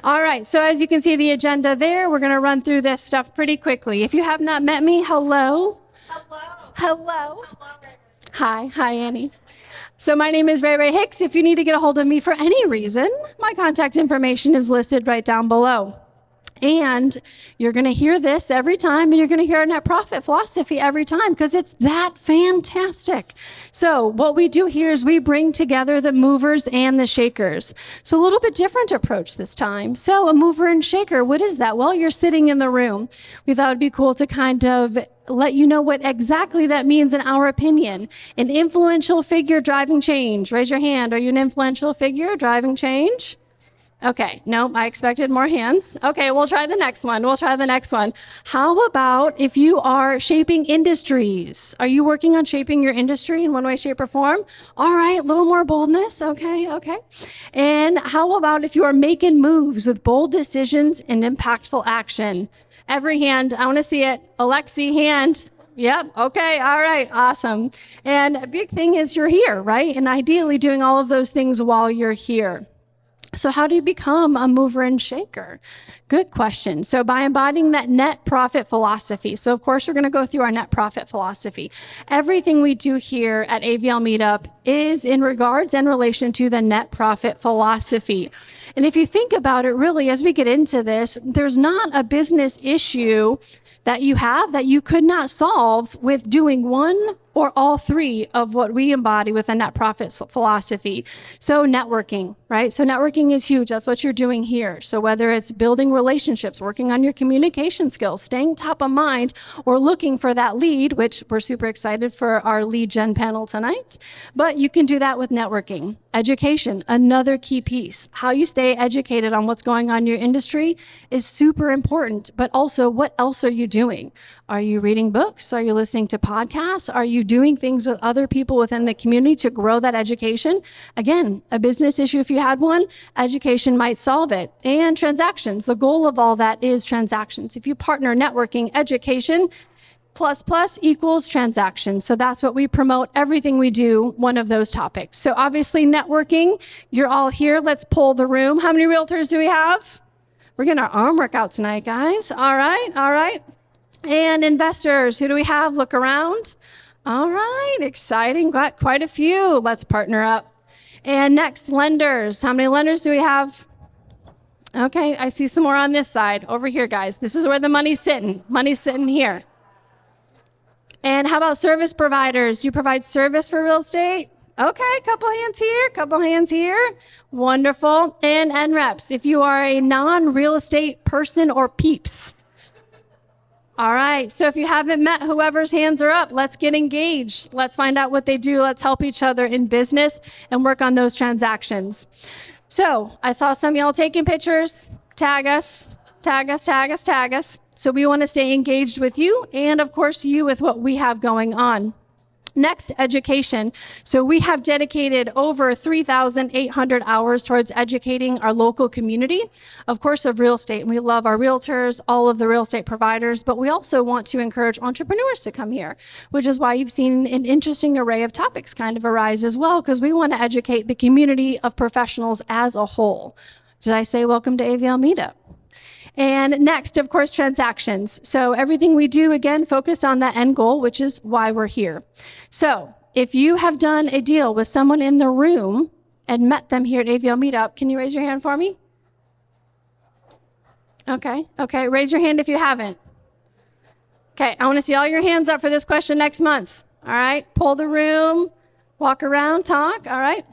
All right, so as you can see the agenda there, we're going to run through this stuff pretty quickly. If you have not met me, hello. Hello. Hi, Annie. So my name is Ray Hicks. If you need to get a hold of me for any reason, my contact information is listed right down below. And you're going to hear this every time, and you're going to hear our net profit philosophy every time because it's that fantastic. So what we do here is we bring together the movers and the shakers. So a little bit different approach this time. So a mover and shaker, what is that? Well, you're sitting in the room. We thought it'd be cool to kind of let you know what exactly that means in our opinion. An influential figure driving change. Raise your hand. Are you an influential figure driving change? Okay, no, I expected more hands. Okay, we'll try the next one. How about if you are shaping industries? Are you working on shaping your industry in one way, shape, or form? All right, a little more boldness. Okay. And how about if you are making moves with bold decisions and impactful action? Every hand, I want to see it. Alexi, hand. Yep. Okay. All right. Awesome. And a big thing is you're here, right? And ideally doing all of those things while you're here. So how do you become a mover and shaker? Good question. So by embodying that net profit philosophy. So of course, we're going to go through our net profit philosophy. Everything we do here at AVL Meetup is in regards and relation to the net profit philosophy. And if you think about it, really, as we get into this, there's not a business issue that you have that you could not solve with doing one or all three of what we embody with a net profit philosophy. So networking, right? So networking is huge. That's what you're doing here. So whether it's building relationships, working on your communication skills, staying top of mind, or looking for that lead, which we're super excited for our lead gen panel tonight, but you can do that with networking. Education, another key piece. How you stay educated on what's going on in your industry is super important, but also what else are you doing? Are you reading books? Are you listening to podcasts? Are you doing things with other people within the community to grow that education? Again, a business issue, if you had one, education might solve it. And transactions, the goal of all that is transactions. If you partner networking, education, plus equals transactions. So that's what we promote, everything we do, one of those topics. So obviously networking, you're all here. Let's poll the room. How many realtors do we have? We're getting our arm workout tonight, guys. All right. And investors, who do we have? Look around. All right, exciting, got quite a few. Let's partner up. And next, lenders. How many lenders do we have? Okay, I see some more on this side. Over here, guys. This is where the money's sitting. Money's sitting here. And how about service providers? Do you provide service for real estate? Okay, couple hands here. Wonderful. And NREPs, if you are a non-real estate person or peeps. All right, so if you haven't met whoever's hands are up, let's get engaged. Let's find out what they do. Let's help each other in business and work on those transactions. So I saw some of y'all taking pictures. Tag us. So we want to stay engaged with you and, of course, you with what we have going on. Next, education. So we have dedicated over 3,800 hours towards educating our local community, of course, of real estate. And we love our realtors, all of the real estate providers, but we also want to encourage entrepreneurs to come here, which is why you've seen an interesting array of topics kind of arise as well, because we want to educate the community of professionals as a whole. Did I say welcome to AVL Meetup? And next, of course, transactions. So everything we do, again, focused on that end goal, which is why we're here. So if you have done a deal with someone in the room and met them here at AVL Meetup, can you raise your hand for me? Okay. Raise your hand if you haven't. Okay, I want to see all your hands up for this question next month. All right, poll the room, walk around, talk, all right?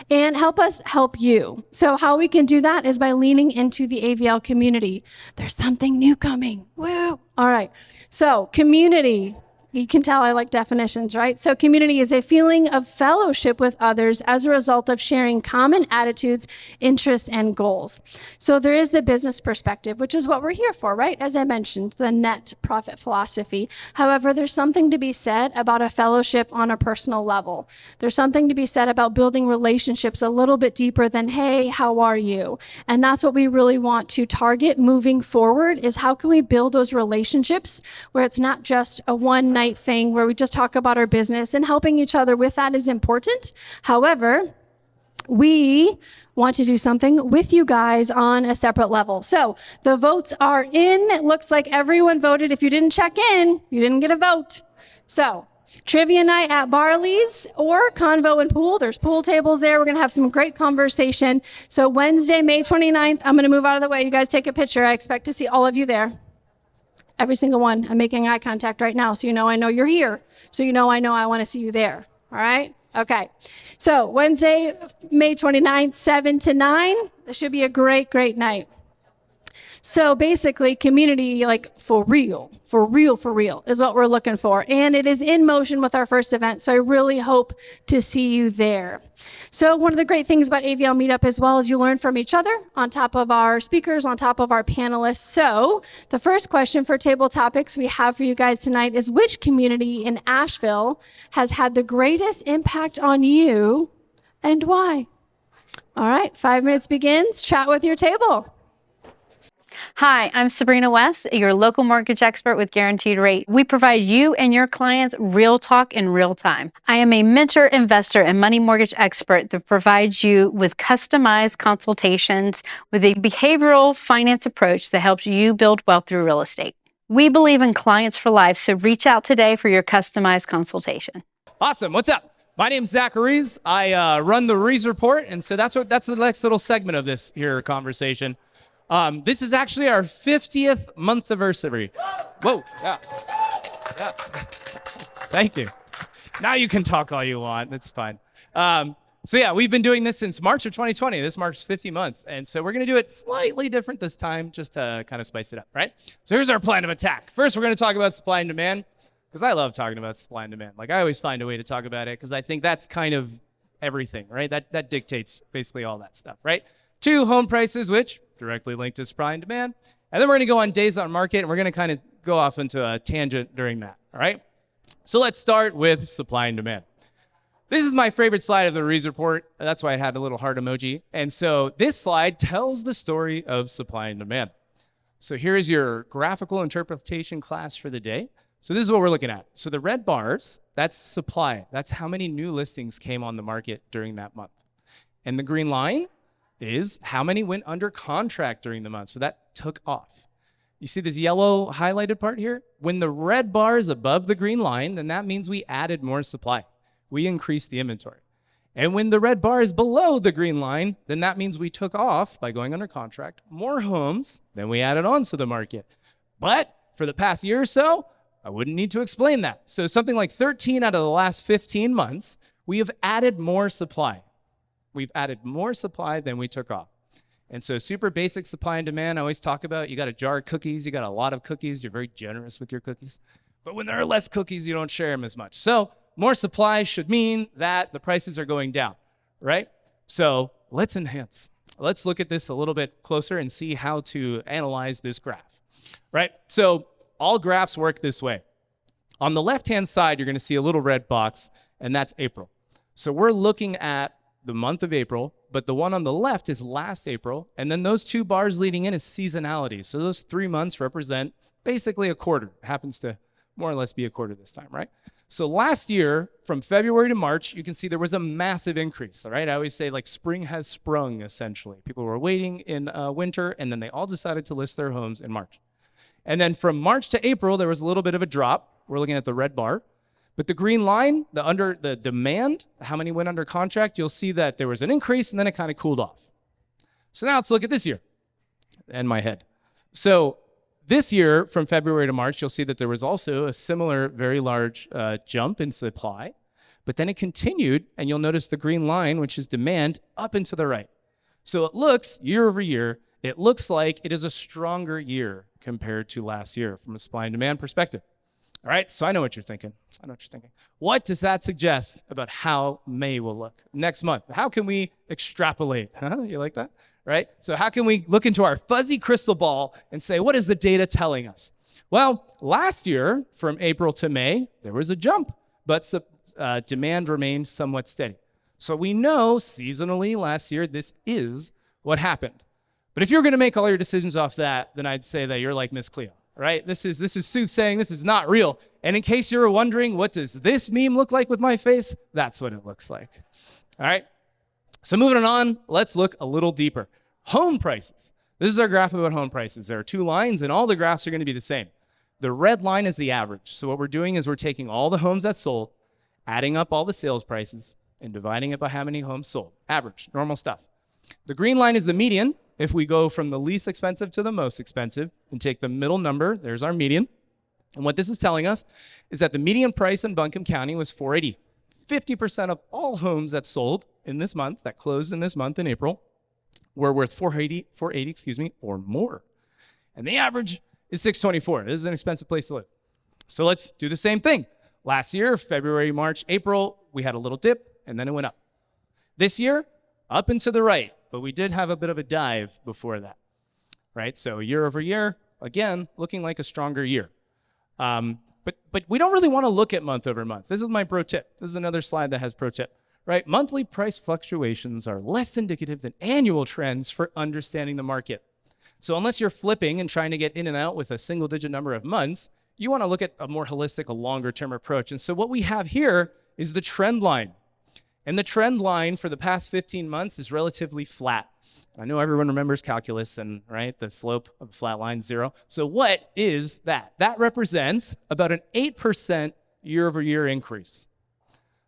And help us help you. So how we can do that is by leaning into the AVL community. There's something new coming. Woo! All right. So community. You can tell I like definitions, right? So community is a feeling of fellowship with others as a result of sharing common attitudes, interests, and goals. So there is the business perspective, which is what we're here for, right? As I mentioned, the net profit philosophy. However, there's something to be said about a fellowship on a personal level. There's something to be said about building relationships a little bit deeper than, hey, how are you? And that's what we really want to target moving forward, is how can we build those relationships where it's not just a one-night thing where we just talk about our business, and helping each other with that is important. However, we want to do something with you guys on a separate level. So the votes are in. It looks like everyone voted. If you didn't check in, you didn't get a vote. So trivia night at Barley's or Convo and Pool. There's pool tables there. We're going to have some great conversation. So Wednesday, May 29th, I'm going to move out of the way. You guys take a picture. I expect to see all of you there. Every single one. I'm making eye contact right now, so you know I know you're here. So you know I want to see you there. All right? Okay. So Wednesday, May 29th, 7 to 9. This should be a great, great night. So basically, community, like for real is what we're looking for. And it is in motion with our first event. So I really hope to see you there. So one of the great things about AVL Meetup as well is you learn from each other on top of our speakers, on top of our panelists. So the first question for table topics we have for you guys tonight is, which community in Asheville has had the greatest impact on you and why? All right, 5 minutes begins. Chat with your table. Hi, I'm Sabrina West, your local mortgage expert with Guaranteed Rate. We provide you and your clients real talk in real time. I am a mentor, investor, and money mortgage expert that provides you with customized consultations with a behavioral finance approach that helps you build wealth through real estate. We believe in clients for life, so reach out today for your customized consultation. Awesome. What's up? My name's Ruiz. I run the Ruiz Report, and so that's the next little segment of this here conversation. This is actually our 50th month anniversary. Whoa, yeah. Thank you. Now you can talk all you want. It's fine. So yeah, we've been doing this since March of 2020. This marks 50 months. And so we're going to do it slightly different this time, just to kind of spice it up, right? So here's our plan of attack. First, we're going to talk about supply and demand, because I love talking about supply and demand. Like, I always find a way to talk about it, because I think that's kind of everything, right? That dictates basically all that stuff, right? 2, home prices, which directly linked to supply and demand. And then we're going to go on days on market, and we're going to kind of go off into a tangent during that, all right? So let's start with supply and demand. This is my favorite slide of the Ruiz Report. That's why I had a little heart emoji. And so this slide tells the story of supply and demand. So here is your graphical interpretation class for the day. So this is what we're looking at. So the red bars, that's supply. That's how many new listings came on the market during that month. And the green line is how many went under contract during the month. So that took off. You see this yellow highlighted part here? When the red bar is above the green line, then that means we added more supply. We increased the inventory. And when the red bar is below the green line, then that means we took off, by going under contract, more homes than we added on to the market. But for the past year or so, I wouldn't need to explain that. So something like 13 out of the last 15 months, we have added more supply. We've added more supply than we took off. And so super basic supply and demand, I always talk about, you got a jar of cookies, you got a lot of cookies, you're very generous with your cookies. But when there are less cookies, you don't share them as much. So more supply should mean that the prices are going down, right? So let's enhance. Let's look at this a little bit closer and see how to analyze this graph, right? So all graphs work this way. On the left-hand side, you're gonna see a little red box, and that's April. So we're looking at the month of April, but the one on the left is last April, and then those 2 bars leading in is seasonality. So those 3 months represent basically a quarter. It happens to more or less be a quarter this time, right? So last year, from February to March, you can see there was a massive increase, all right? I always say, like, spring has sprung, essentially. People were waiting in winter, and then they all decided to list their homes in March. And then from March to April, there was a little bit of a drop. We're looking at the red bar. But the green line, the demand, how many went under contract, you'll see that there was an increase and then it kind of cooled off. So now let's look at this year and my head. So this year, from February to March, you'll see that there was also a similar very large jump in supply, but then it continued, and you'll notice the green line, which is demand, up and to the right. So it looks, year over year, it looks like it is a stronger year compared to last year from a supply and demand perspective. All right, so I know what you're thinking. What does that suggest about how May will look next month? How can we extrapolate? Huh? You like that? Right? So how can we look into our fuzzy crystal ball and say, what is the data telling us? Well, last year, from April to May, there was a jump, but demand remained somewhat steady. So we know seasonally last year, this is what happened. But if you're going to make all your decisions off that, then I'd say that you're like Miss Cleo. Right? This is soothsaying. This is not real. And in case you're wondering, what does this meme look like with my face? That's what it looks like. All right? So moving on, let's look a little deeper. Home prices. This is our graph about home prices. There are two lines, and all the graphs are going to be the same. The red line is the average. So what we're doing is we're taking all the homes that sold, adding up all the sales prices, and dividing it by how many homes sold. Average, normal stuff. The green line is the median. If we go from the least expensive to the most expensive and take the middle number, there's our median. And what this is telling us is that the median price in Buncombe County was $480. 50% of all homes that sold in this month, that closed in this month in April, were worth $480, or more. And the average is $624. This is an expensive place to live. So let's do the same thing. Last year, February, March, April, we had a little dip, and then it went up. This year, up and to the right, but we did have a bit of a dive before that, right? So year over year, again, looking like a stronger year. But we don't really want to look at month over month. This is my pro tip. This is another slide that has pro tip, right? Monthly price fluctuations are less indicative than annual trends for understanding the market. So unless you're flipping and trying to get in and out with a single digit number of months, you want to look at a more holistic, a longer term approach. And so what we have here is the trend line. And the trend line for the past 15 months is relatively flat. I know everyone remembers calculus and, right, the slope of a flat line, 0. So what is that? That represents about an 8% year over year increase.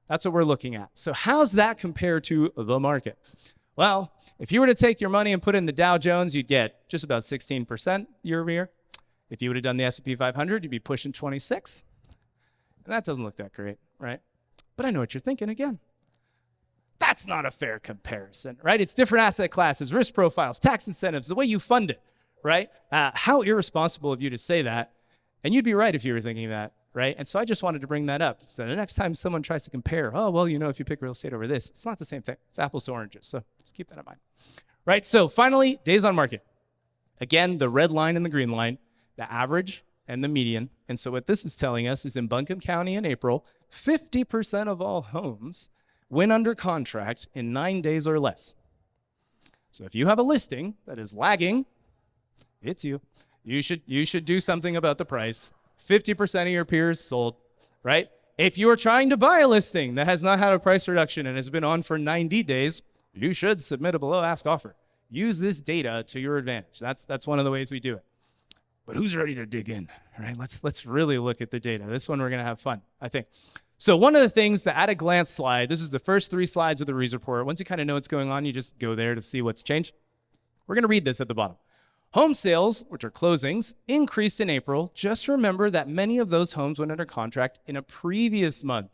That's what we're looking at. So how's that compare to the market? Well, if you were to take your money and put it in the Dow Jones, you'd get just about 16% year over year. If you would have done the S&P 500, you'd be pushing 26. And that doesn't look that great, right? But I know what you're thinking again. That's not a fair comparison, right? It's different asset classes, risk profiles, tax incentives, the way you fund it, right? How irresponsible of you to say that. And you'd be right if you were thinking that, right? And so I just wanted to bring that up. So the next time someone tries to compare, oh, well, you know, if you pick real estate over this, it's not the same thing. It's apples to oranges. So just keep that in mind, right? So finally, days on market. Again, the red line and the green line, the average and the median. And so what this is telling us is in Buncombe County in April, 50% of all homes went under contract in 9 days or less. So if you have a listing that is lagging, it's you. You should do something about the price. 50% of your peers sold, right? If you are trying to buy a listing that has not had a price reduction and has been on for 90 days, you should submit a below ask offer. Use this data to your advantage. That's one of the ways we do it. But who's ready to dig in, right? Let's really look at the data. This one we're gonna have fun, I think. So one of the things, the at-a-glance slide, this is the first 3 slides of the Ruiz report. Once you kind of know what's going on, you just go there to see what's changed. We're going to read this at the bottom. Home sales, which are closings, increased in April. Just remember that many of those homes went under contract in a previous month.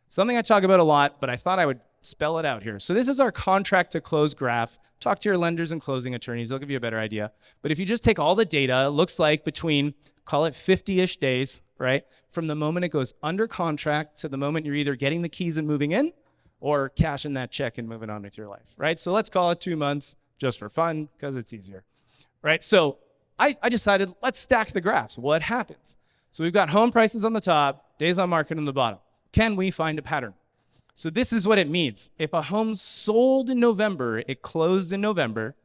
Something I talk about a lot, but I thought I would spell it out here. So this is our contract to close graph. Talk to your lenders and closing attorneys. They'll give you a better idea. But if you just take all the data, it looks like between, call it 50-ish days, right? From the moment it goes under contract to the moment you're either getting the keys and moving in or cashing that check and moving on with your life, right? So let's call it 2 months just for fun because it's easier, right? So I decided let's stack the graphs. What happens? So we've got home prices on the top, days on market on the bottom. Can we find a pattern? So this is what it means. If a home sold in November, it closed in November,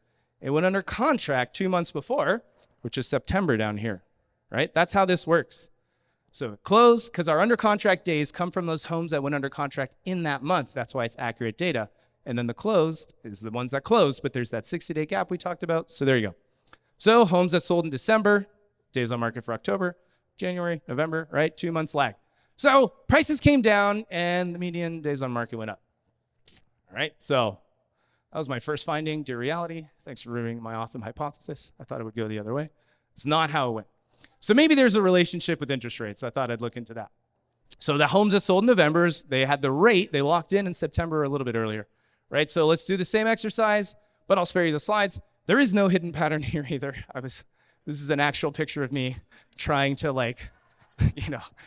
it went under contract 2 months before, which is September down here, right? That's how this works. So it closed, because our under contract days come from those homes that went under contract in that month. That's why it's accurate data. And then the closed is the ones that closed, but there's that 60-day gap we talked about. So there you go. So homes that sold in December, days on market for October, January, November, right? 2 months lag. So prices came down and the median days on market went up. All right, so that was my first finding. Dear reality, thanks for removing my awesome hypothesis. I thought it would go the other way. It's not how it went. So maybe there's a relationship with interest rates. I thought I'd look into that. So the homes that sold in November, they had the rate, they locked in September or a little bit earlier, right? So let's do the same exercise, but I'll spare you the slides. There is no hidden pattern here either. This is an actual picture of me trying to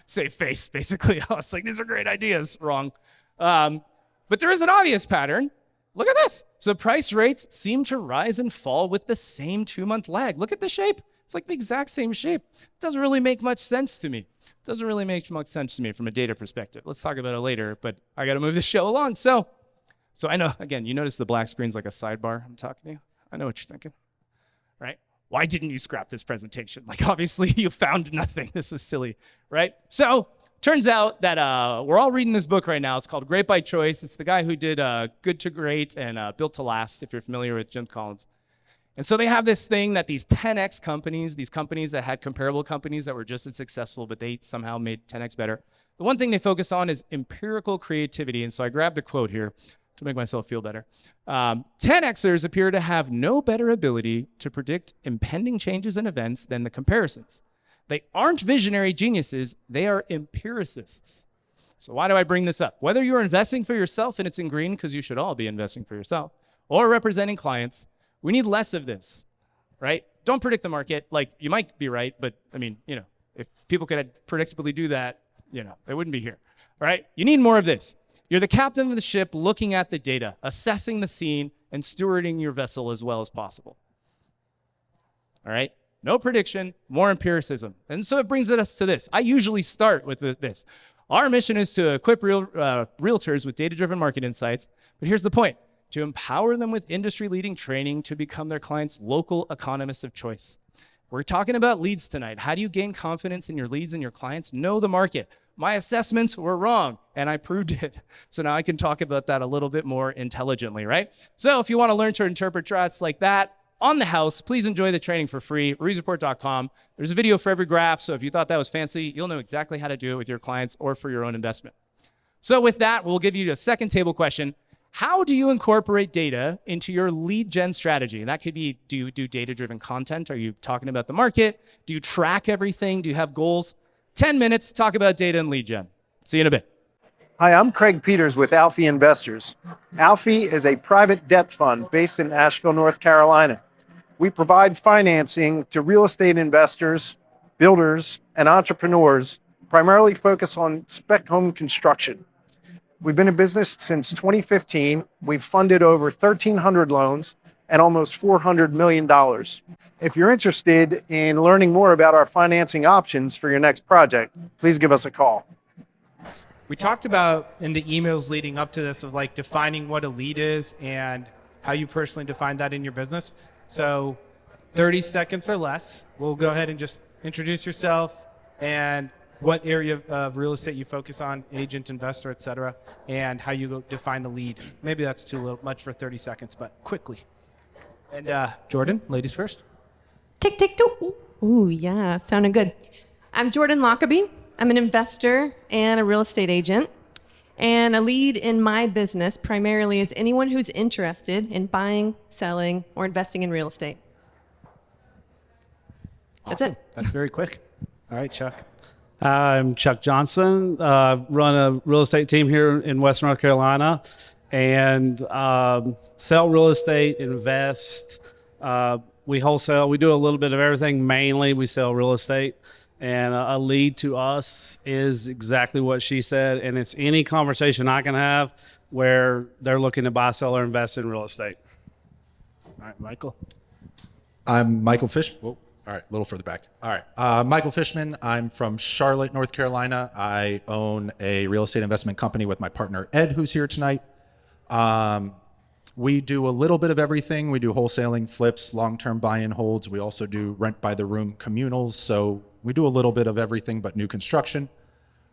save face, basically. I was like, these are great ideas. Wrong. But there is an obvious pattern. Look at this. So price rates seem to rise and fall with the same 2-month lag. Look at the shape. It's like the exact same shape. It doesn't really make much sense to me. It doesn't really make much sense to me from a data perspective. Let's talk about it later, but I got to move the show along. So I know, again, you notice the black screen's like a sidebar. I'm talking to you. I know what you're thinking, right? Why didn't you scrap this presentation? Like, obviously, you found nothing. This is silly, right? So turns out that we're all reading this book right now. It's called Great by Choice. It's the guy who did Good to Great and Built to Last, if you're familiar with Jim Collins. And so they have this thing that these 10x companies, these companies that had comparable companies that were just as successful, but they somehow made 10x better. The one thing they focus on is empirical creativity. And so I grabbed a quote here to make myself feel better. 10xers appear to have no better ability to predict impending changes in events than the comparisons. They aren't visionary geniuses, they are empiricists. So why do I bring this up? Whether you're investing for yourself, and it's in green because you should all be investing for yourself, or representing clients, we need less of this, right? Don't predict the market. Like, you might be right, but I mean, if people could predictably do that, they wouldn't be here, all right? You need more of this. You're the captain of the ship looking at the data, assessing the scene, and stewarding your vessel as well as possible. All right? No prediction, more empiricism. And so it brings us to this. I usually start with this. Our mission is to equip realtors with data-driven market insights, but here's the point: to empower them with industry-leading training to become their clients' local economists of choice. We're talking about leads tonight. How do you gain confidence in your leads and your clients? Know the market. My assessments were wrong, and I proved it. So now I can talk about that a little bit more intelligently, right? So if you want to learn to interpret charts like that on the house, please enjoy the training for free, ruizreport.com. There's a video for every graph, so if you thought that was fancy, you'll know exactly how to do it with your clients or for your own investment. So with that, we'll give you a second table question. How do you incorporate data into your lead gen strategy? And that could be, do you do data-driven content? Are you talking about the market? Do you track everything? Do you have goals? 10 minutes to talk about data and lead gen. See you in a bit. Hi, I'm Craig Peters with Alfie Investors. Alfie is a private debt fund based in Asheville, North Carolina. We provide financing to real estate investors, builders, and entrepreneurs, primarily focused on spec home construction. We've been in business since 2015. We've funded over 1,300 loans and almost $400 million. If you're interested in learning more about our financing options for your next project, please give us a call. We talked about in the emails leading up to this of like defining what a lead is and how you personally define that in your business. So 30 seconds or less, we'll go ahead and just introduce yourself and what area of real estate you focus on, agent, investor, et cetera, and how you define the lead. Maybe that's too much for 30 seconds, but quickly. And Jordan, ladies first. Tick, tick, toot. Ooh, yeah, sounding good. I'm Jordan Lockaby. I'm an investor and a real estate agent. And a lead in my business primarily is anyone who's interested in buying, selling, or investing in real estate. That's Awesome. it. That's very quick. All right, Chuck. I'm Chuck Johnson, run a real estate team here in Western North Carolina, and sell real estate, invest. We wholesale. We do a little bit of everything. Mainly, we sell real estate. And a lead to us is exactly what she said, and it's any conversation I can have where they're looking to buy, sell, or invest in real estate. All right, Michael. I'm Michael Fishman. Whoa. All right, a little further back. All right, Michael Fishman. I'm from Charlotte, North Carolina. I own a real estate investment company with my partner, Ed, who's here tonight. We do a little bit of everything. We do wholesaling, flips, long-term buy-in holds. We also do rent-by-the-room communals. So we do a little bit of everything but new construction.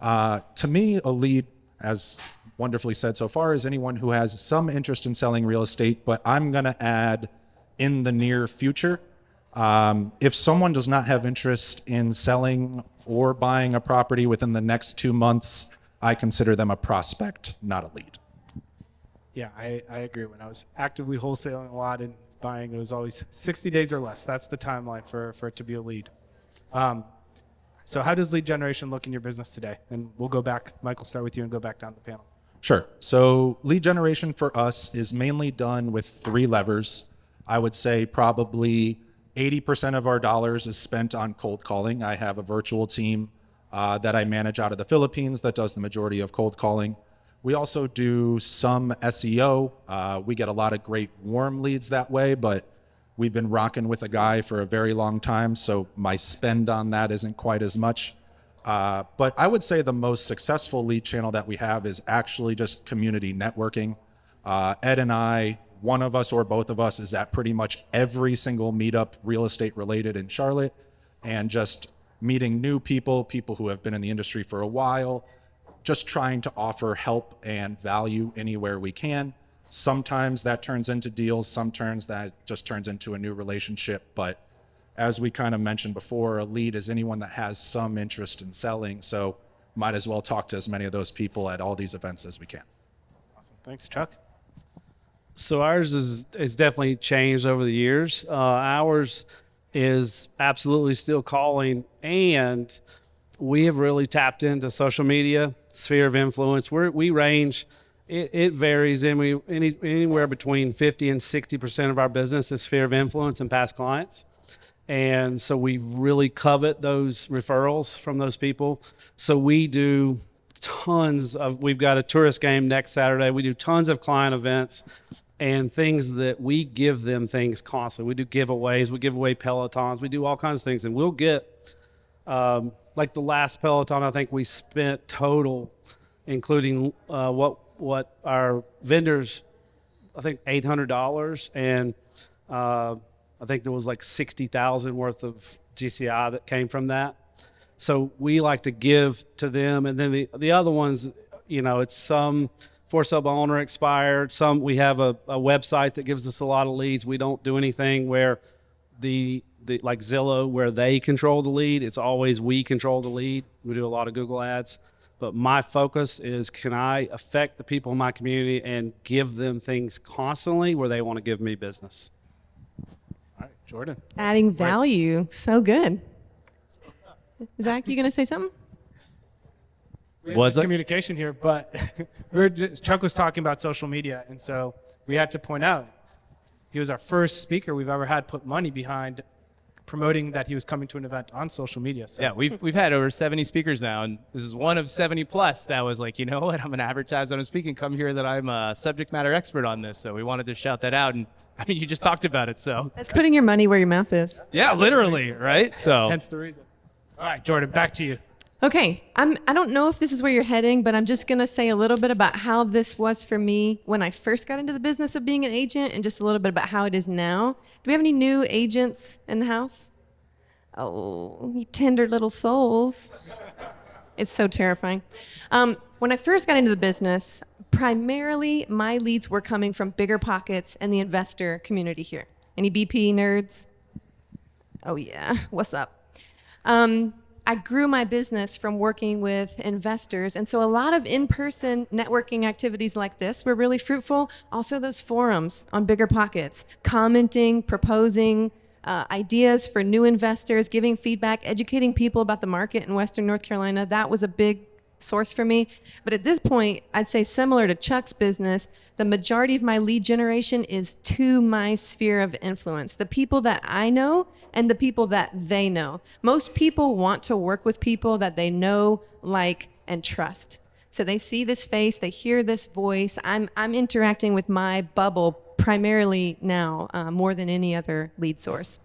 To me, a lead, as wonderfully said so far, is anyone who has some interest in selling real estate, but I'm going to add in the near future. If someone does not have interest in selling or buying a property within the next 2 months, I consider them a prospect, not a lead. Yeah, I agree. When I was actively wholesaling a lot and buying, it was always 60 days or less. That's the timeline for it to be a lead. So how does lead generation look in your business today? And we'll go back, Michael, start with you and go back down the panel. Sure. So lead generation for us is mainly done with 3 levers. I would say probably 80% of our dollars is spent on cold calling. I have a virtual team that I manage out of the Philippines that does the majority of cold calling. We also do some SEO. We get a lot of great warm leads that way, but we've been rocking with a guy for a very long time, so my spend on that isn't quite as much. But I would say the most successful lead channel that we have is actually just community networking. Ed and I, one of us or both of us, is at pretty much every single meetup real estate related in Charlotte, and just meeting new people, people who have been in the industry for a while, just trying to offer help and value anywhere we can. Sometimes that turns into deals, sometimes that just turns into a new relationship. But as we kind of mentioned before, a lead is anyone that has some interest in selling. So might as well talk to as many of those people at all these events as we can. Awesome. Thanks, Chuck. So ours is definitely changed over the years. Ours is absolutely still calling, and we have really tapped into social media, sphere of influence. We range, it varies anywhere between 50 and 60% of our business is sphere of influence and past clients. And so we really covet those referrals from those people. So we do we've got a tourist game next Saturday. We do tons of client events and things that we give them things constantly. We do giveaways, we give away Pelotons, we do all kinds of things. And we'll get, like the last Peloton, I think we spent total, including what our vendors, I think $800, and I think there was like 60,000 worth of GCI that came from that. So we like to give to them. And then the other ones, it's some for sale by owner expired. Some, we have a website that gives us a lot of leads. We don't do anything where the like Zillow, where they control the lead. It's always we control the lead. We do a lot of Google ads. But my focus is, can I affect the people in my community and give them things constantly where they want to give me business? All right, Jordan. Adding value. So good. Zach, you going to say something? What's communication here, but Chuck was talking about social media, and so we had to point out he was our first speaker we've ever had put money behind promoting that he was coming to an event on social media. So. Yeah, we've had over 70 speakers now, and this is one of 70 plus that was like, you know what, I'm going to advertise when I'm speaking. Come here that I'm a subject matter expert on this. So we wanted to shout that out, and I mean, you just talked about it, so. That's putting your money where your mouth is. Yeah, literally, right? So. Hence the reason. All right, Jordan, back to you. Okay, I don't know if this is where you're heading, but I'm just going to say a little bit about how this was for me when I first got into the business of being an agent, and just a little bit about how it is now. Do we have any new agents in the house? Oh, you tender little souls. It's so terrifying. When I first got into the business, primarily my leads were coming from Bigger Pockets and the investor community here. Any BP nerds? Oh yeah, what's up? I grew my business from working with investors, and so a lot of in-person networking activities like this were really fruitful. Also those forums on Bigger Pockets, commenting, proposing ideas for new investors, giving feedback, educating people about the market in Western North Carolina. That was a big source for me. But at this point, I'd say similar to Chuck's business, the majority of my lead generation is to my sphere of influence, the people that I know and the people that they know. Most people want to work with people that they know, like, and trust. So they see this face, they hear this voice. I'm interacting with my bubble primarily now, more than any other lead source.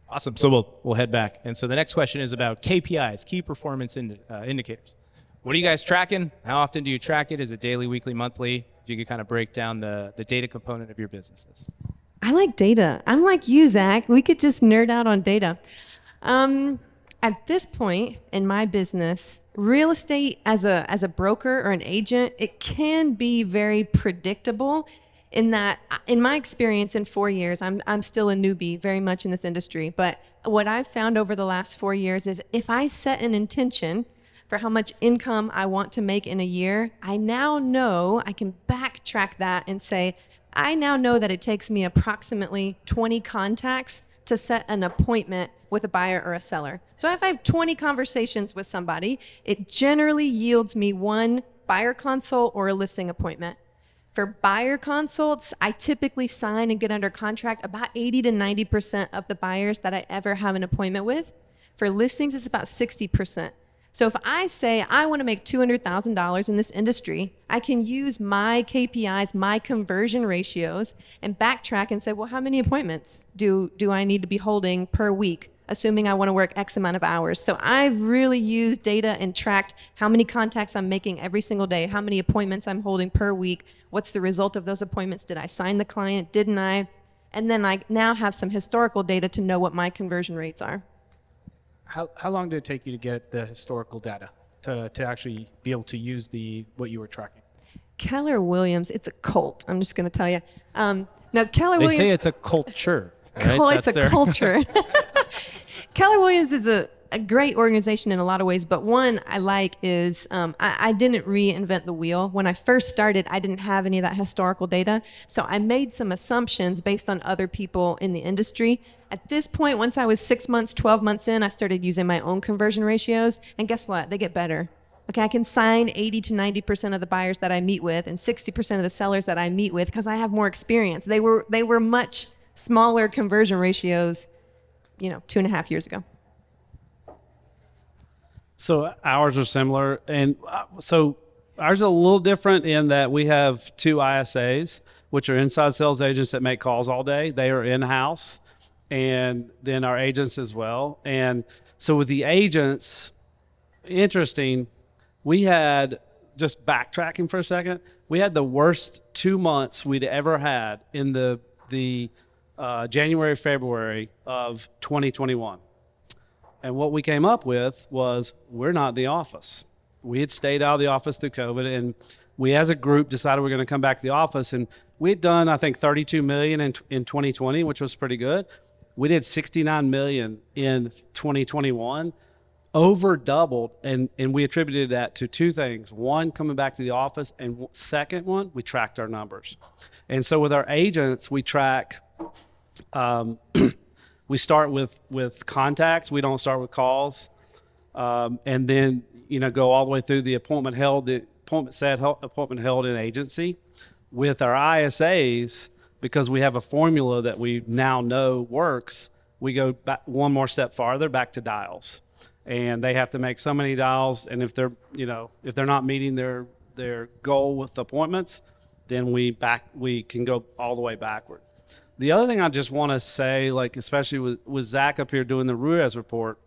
Awesome. So we'll head back. And so the next question is about KPIs, key performance indicators. What are you guys tracking? How often do you track it? Is it daily, weekly, monthly? If you could kind of break down the data component of your businesses. I like data. I'm like you, Zach. We could just nerd out on data. At this point in my business, real estate as a broker or an agent, it can be very predictable. In that, in my experience in 4 years, I'm still a newbie very much in this industry. But what I've found over the last 4 years is if I set an intention for how much income I want to make in a year, I now know I can backtrack that and say, I now know that it takes me approximately 20 contacts to set an appointment with a buyer or a seller. So if I have 20 conversations with somebody, it generally yields me one buyer consult or a listing appointment. For buyer consults, I typically sign and get under contract about 80 to 90% of the buyers that I ever have an appointment with. For listings, it's about 60%. So if I say I want to make $200,000 in this industry, I can use my KPIs, my conversion ratios, and backtrack and say, well, how many appointments do I need to be holding per week, assuming I want to work X amount of hours? So I've really used data and tracked how many contacts I'm making every single day, how many appointments I'm holding per week, what's the result of those appointments, did I sign the client, didn't I? And then I now have some historical data to know what my conversion rates are. How long did it take you to get the historical data to actually be able to use what you were tracking? Keller Williams, it's a cult. I'm just going to tell you. Now, Keller They Williams. say it's a culture. Right? Oh, it's That's a their- culture. Keller Williams is a great organization in a lot of ways, but one I like is I didn't reinvent the wheel. When I first started, I didn't have any of that historical data, so I made some assumptions based on other people in the industry. At this point, once I was 6 months, 12 months in, I started using my own conversion ratios, and guess what? They get better. Okay, I can sign 80 to 90% of the buyers that I meet with and 60% of the sellers that I meet with because I have more experience. They were much smaller conversion ratios, 2.5 years ago. So ours are similar, and so ours are a little different in that we have 2 ISAs, which are inside sales agents that make calls all day. They are in-house, and then our agents as well. And so with the agents, interesting, we had, just backtracking for a second, we had the worst 2 months we'd ever had in the January, February of 2021. And what we came up with was we're not in the office. We had stayed out of the office through COVID, and we as a group decided we're going to come back to the office. And we had done, I think, $32 million in 2020, which was pretty good. We did $69 million in 2021, over doubled, and we attributed that to 2 things. One, coming back to the office, and second one, we tracked our numbers. And so with our agents, we track we start with contacts. We don't start with calls. And then, go all the way through the appointment held in agency. With our ISAs, because we have a formula that we now know works, we go back one more step farther, back to dials. And they have to make so many dials. And if they're not meeting their goal with appointments, then we can go all the way backward. The other thing I just want to say, especially with Zach up here doing the Ruiz report,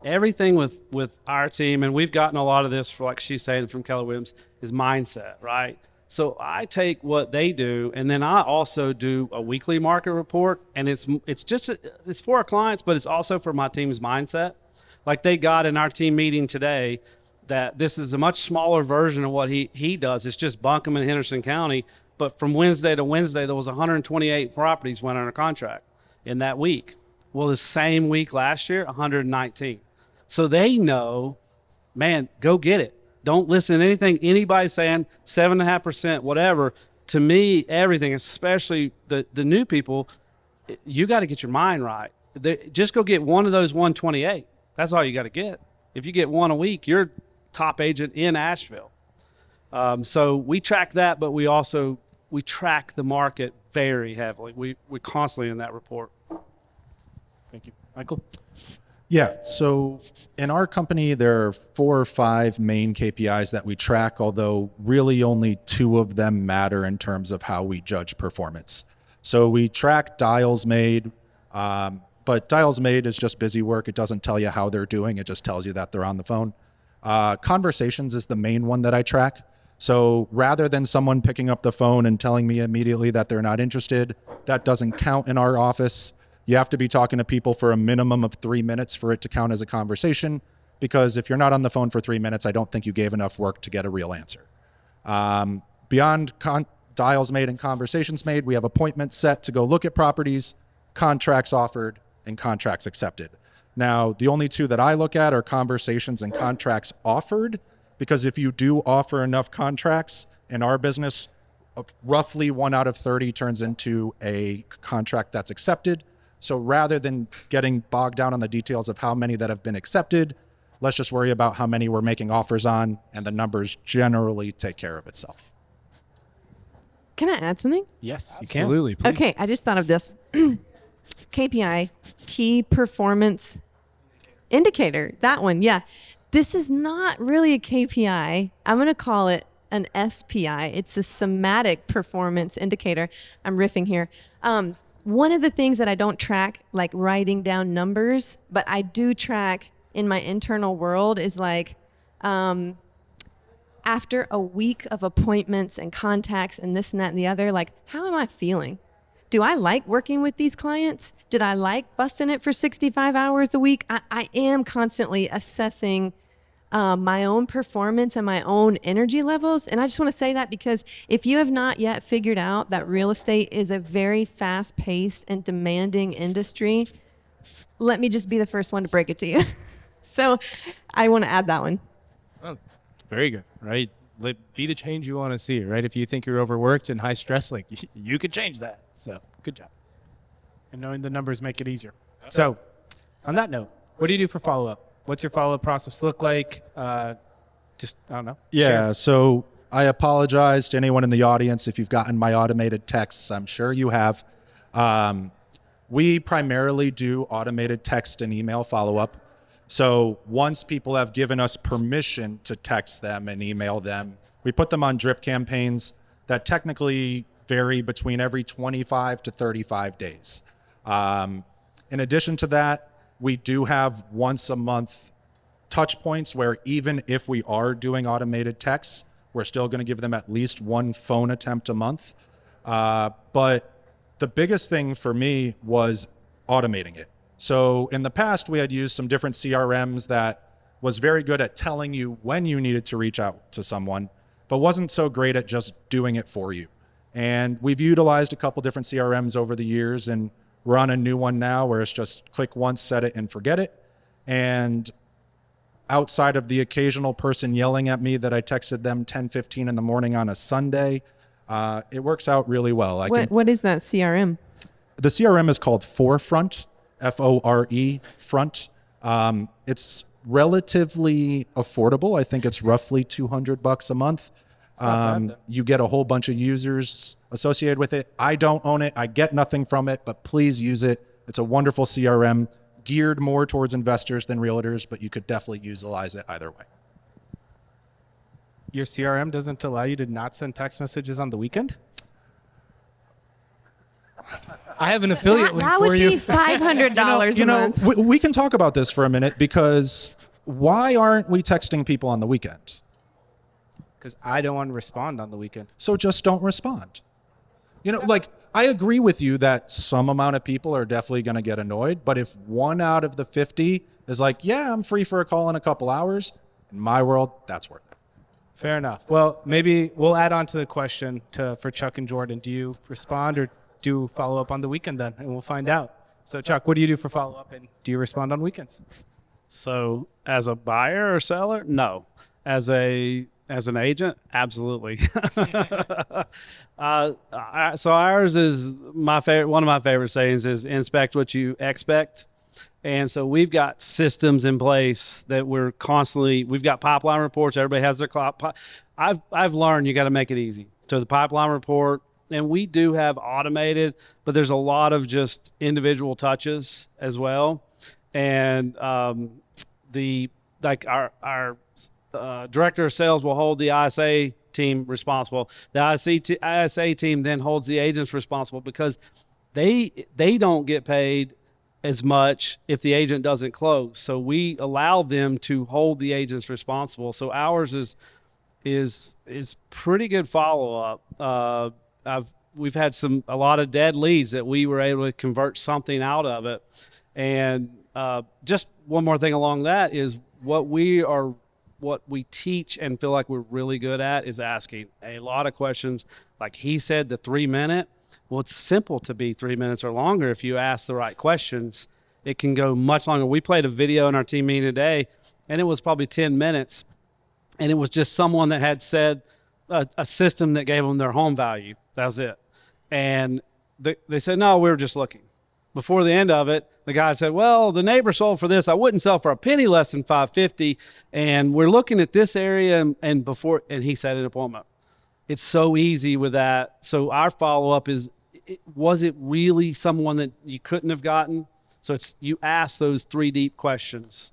everything with our team, and we've gotten a lot of this, like she's saying, from Keller Williams, is mindset, right? So I take what they do, and then I also do a weekly market report, and it's for our clients, but it's also for my team's mindset. Like they got in our team meeting today that this is a much smaller version of what he does. It's just Buncombe and Henderson County. But from Wednesday to Wednesday, there was 128 properties went under contract in that week. Well, the same week last year, 119. So they know, man, go get it. Don't listen to anything anybody's saying, 7.5%, whatever. To me, everything, especially the new people, you got to get your mind right. Just go get one of those 128. That's all you got to get. If you get one a week, you're top agent in Asheville. So we track that, but we track the market very heavily. We're constantly in that report. Thank you. Michael? Yeah, so in our company, there are 4 or 5 main KPIs that we track, although really only 2 of them matter in terms of how we judge performance. So we track dials made, but dials made is just busy work. It doesn't tell you how they're doing. It just tells you that they're on the phone. Conversations is the main one that I track. So rather than someone picking up the phone and telling me immediately that they're not interested, that doesn't count in our office. You have to be talking to people for a minimum of 3 minutes for it to count as a conversation, because if you're not on the phone for 3 minutes, I don't think you gave enough work to get a real answer. Beyond dials made and conversations made, we have appointments set to go look at properties, contracts offered, and contracts accepted. Now, the only 2 that I look at are conversations and contracts offered, because if you do offer enough contracts in our business, roughly 1 out of 30 turns into a contract that's accepted. So rather than getting bogged down on the details of how many that have been accepted, let's just worry about how many we're making offers on, and the numbers generally take care of itself. Can I add something? Yes, you Absolutely, please. Okay, I just thought of this. KPI, key performance indicator, that one, yeah. This is not really a KPI. I'm going to call it an SPI. It's a somatic performance indicator. I'm riffing here. One of the things that I don't track, like writing down numbers, but I do track in my internal world is after a week of appointments and contacts and this and that and the other, how am I feeling? do I like working with these clients? Did I like busting it for 65 hours a week? I am constantly assessing my own performance and my own energy levels. And I just want to say that because if you have not yet figured out that real estate is a very fast-paced and demanding industry, let me just be the first one to break it to you. So I want to add that one. Oh, very good, right? Be the change you want to see, right? If you think you're overworked and high stress, like you could change that. So good job. And knowing the numbers make it easier. So on that note, what do you do for follow-up? What's your follow-up process look like? Just, I don't know. Yeah, Share. so I apologize to anyone in the audience if you've gotten my automated texts. I'm sure you have. We primarily do automated text and email follow-up. So once people have given us permission to text them and email them, we put them on drip campaigns that technically vary between every 25 to 35 days. In addition to that, we do have once a month touch points where even if we are doing automated texts, we're still going to give them at least one phone attempt a month. But the biggest thing for me was automating it. So in the past, we had used some different CRMs that was very good at telling you when you needed to reach out to someone, but wasn't so great at just doing it for you. And we've utilized a couple different CRMs over the years, and we're on a new one now where it's just click once, set it, and forget it. And outside of the occasional person yelling at me that I texted them 10:15 in the morning on a Sunday, it works out really well. What is that CRM? The CRM is called Forefront, F-O-R-E, Front. It's relatively affordable. I think it's roughly $200 a month. You get a whole bunch of users associated with it. I don't own it. I get nothing from it, but please use it. It's a wonderful CRM geared more towards investors than realtors, but you could definitely utilize it either way. Your CRM doesn't allow you to not send text messages on the weekend? I have an affiliate link That for would you. be $500 a month. We can talk about this for a minute because why aren't we texting people on the weekend? Because I don't want to respond on the weekend. So just don't respond. Like I agree with you that some amount of people are definitely going to get annoyed, but if 1 out of the 50 is like, yeah, I'm free for a call in a couple hours, in my world, that's worth it. Fair enough. Well, maybe we'll add on to the question for Chuck and Jordan. Do you respond or do follow up on the weekend then? And we'll find out. So Chuck, what do you do for follow up, and do you respond on weekends? So as a buyer or seller, no. As an agent, absolutely. So ours is my favorite. One of my favorite sayings is inspect what you expect. And so we've got systems in place that we've got pipeline reports. Everybody has their I've learned you got to make it easy. So the pipeline report, and we do have automated, but there's a lot of just individual touches as well. And our director of sales will hold the ISA team responsible. The ISA team then holds the agents responsible because they don't get paid as much if the agent doesn't close. So we allow them to hold the agents responsible. So ours is pretty good follow up. We've had a lot of dead leads that we were able to convert something out of it. And just one more thing along that is what we teach and feel like we're really good at is asking a lot of questions. Like he said, the 3-minute. Well, it's simple to be 3 minutes or longer if you ask the right questions. It can go much longer. We played a video in our team meeting today, and it was probably 10 minutes. And it was just someone that had said a system that gave them their home value. That was it. And they said, no, we were just looking. Before the end of it, the guy said, well, the neighbor sold for this. I wouldn't sell for a penny less than $550. And we're looking at this area. And he set an appointment. It's so easy with that. So our follow-up is, was it really someone that you couldn't have gotten? So you ask those 3 deep questions.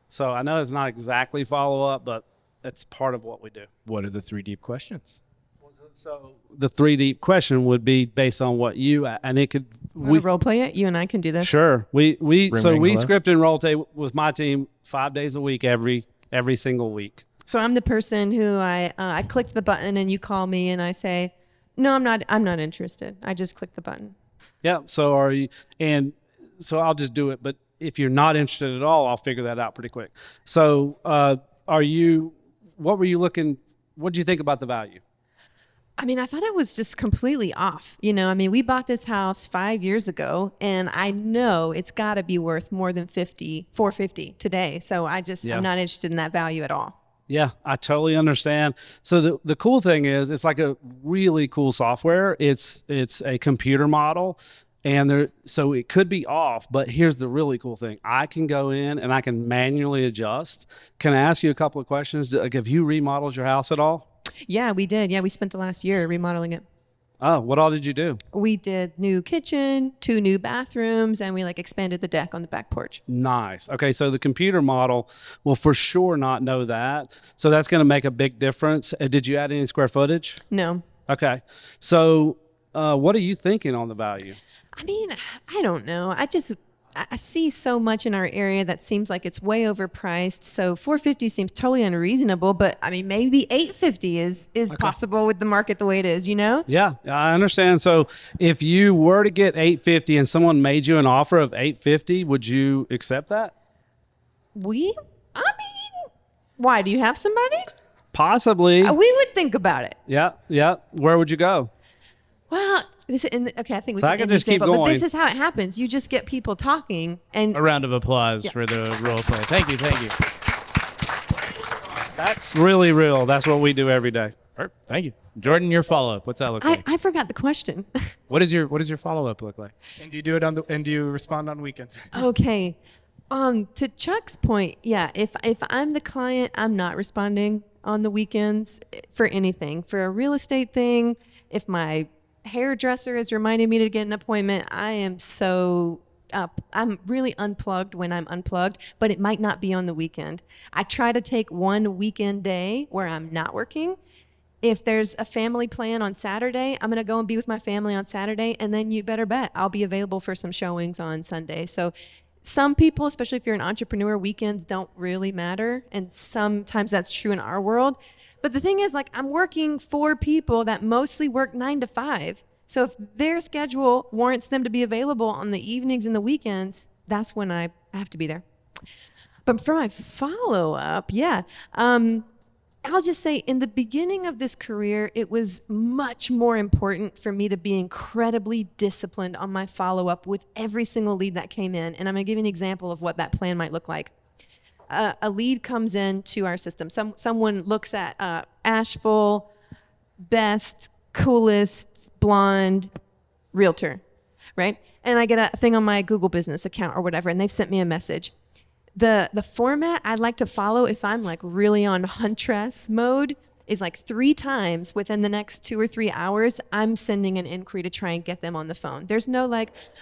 So I know it's not exactly follow-up, but it's part of what we do. What are the 3 deep questions? So the 3 deep question would be based on what and it could. We role play it. You and I can do this. Sure. We hello. script and rotate with my team 5 days a week, every single week. So I'm the person who I clicked the button and you call me and I say, no, I'm not interested. I just clicked the button. Yeah. So are you, and so I'll just do it. But if you're not interested at all, I'll figure that out pretty quick. So what were you looking, what did you think about the value? I mean, I thought it was just completely off. You know, I mean, we bought this house 5 years ago, and I know it's got to be worth more than 450 today. So I'm not interested in that value at all. Yeah, I totally understand. So the cool thing is it's like a really cool software. It's a computer model, and so it could be off, but here's the really cool thing. I can go in and I can manually adjust. Can I ask you a couple of questions? Like, have you remodeled your house at all? Yeah, we did. Yeah, we spent the last year remodeling it. Oh, what all did you do? We did new kitchen, 2 new bathrooms, and we expanded the deck on the back porch. Nice. Okay, so the computer model will for sure not know that. So that's going to make a big difference. Did you add any square footage? No. Okay. So what are you thinking on the value? I mean, I don't know. I see so much in our area that seems like it's way overpriced. So 450 seems totally unreasonable, but I mean, maybe 850 is possible with the market the way it is, you know? Yeah, I understand. So if you were to get 850 and someone made you an offer of 850, would you accept that? I mean, why? Do you have somebody? Possibly. We would think about it. Yeah. Where would you go? Well, okay, I think we So I can can end the just keep example, but going. this is how it happens. You just get people talking, and A round of applause for the role play. Thank you. That's really real. That's what we do every day. Perfect. Thank you. Jordan, your follow-up. What's that look like? I forgot the question. What does your follow-up look like? And do you do it and do you respond on weekends? Okay. To Chuck's point, yeah, if I'm the client, I'm not responding on the weekends for anything. For a real estate thing, if my hairdresser is reminding me to get an appointment, I am so up. I'm really unplugged when I'm unplugged, but it might not be on the weekend. I try to take one weekend day where I'm not working. If there's a family plan on Saturday, I'm going to go and be with my family on Saturday, and then you better bet I'll be available for some showings on Sunday. So some people, especially if you're an entrepreneur, weekends don't really matter, and sometimes that's true in our world. But the thing is, I'm working for people that mostly work 9 to 5. So if their schedule warrants them to be available on the evenings and the weekends, that's when I have to be there. But for my follow-up, I'll just say in the beginning of this career, it was much more important for me to be incredibly disciplined on my follow-up with every single lead that came in. And I'm going to give you an example of what that plan might look like. A lead comes into our system. Someone looks at Asheville, best, coolest, blonde realtor, right? And I get a thing on my Google business account or whatever, and they've sent me a message. The format I'd like to follow if I'm really on huntress mode is 3 times within the next 2 or 3 hours, I'm sending an inquiry to try and get them on the phone. There's no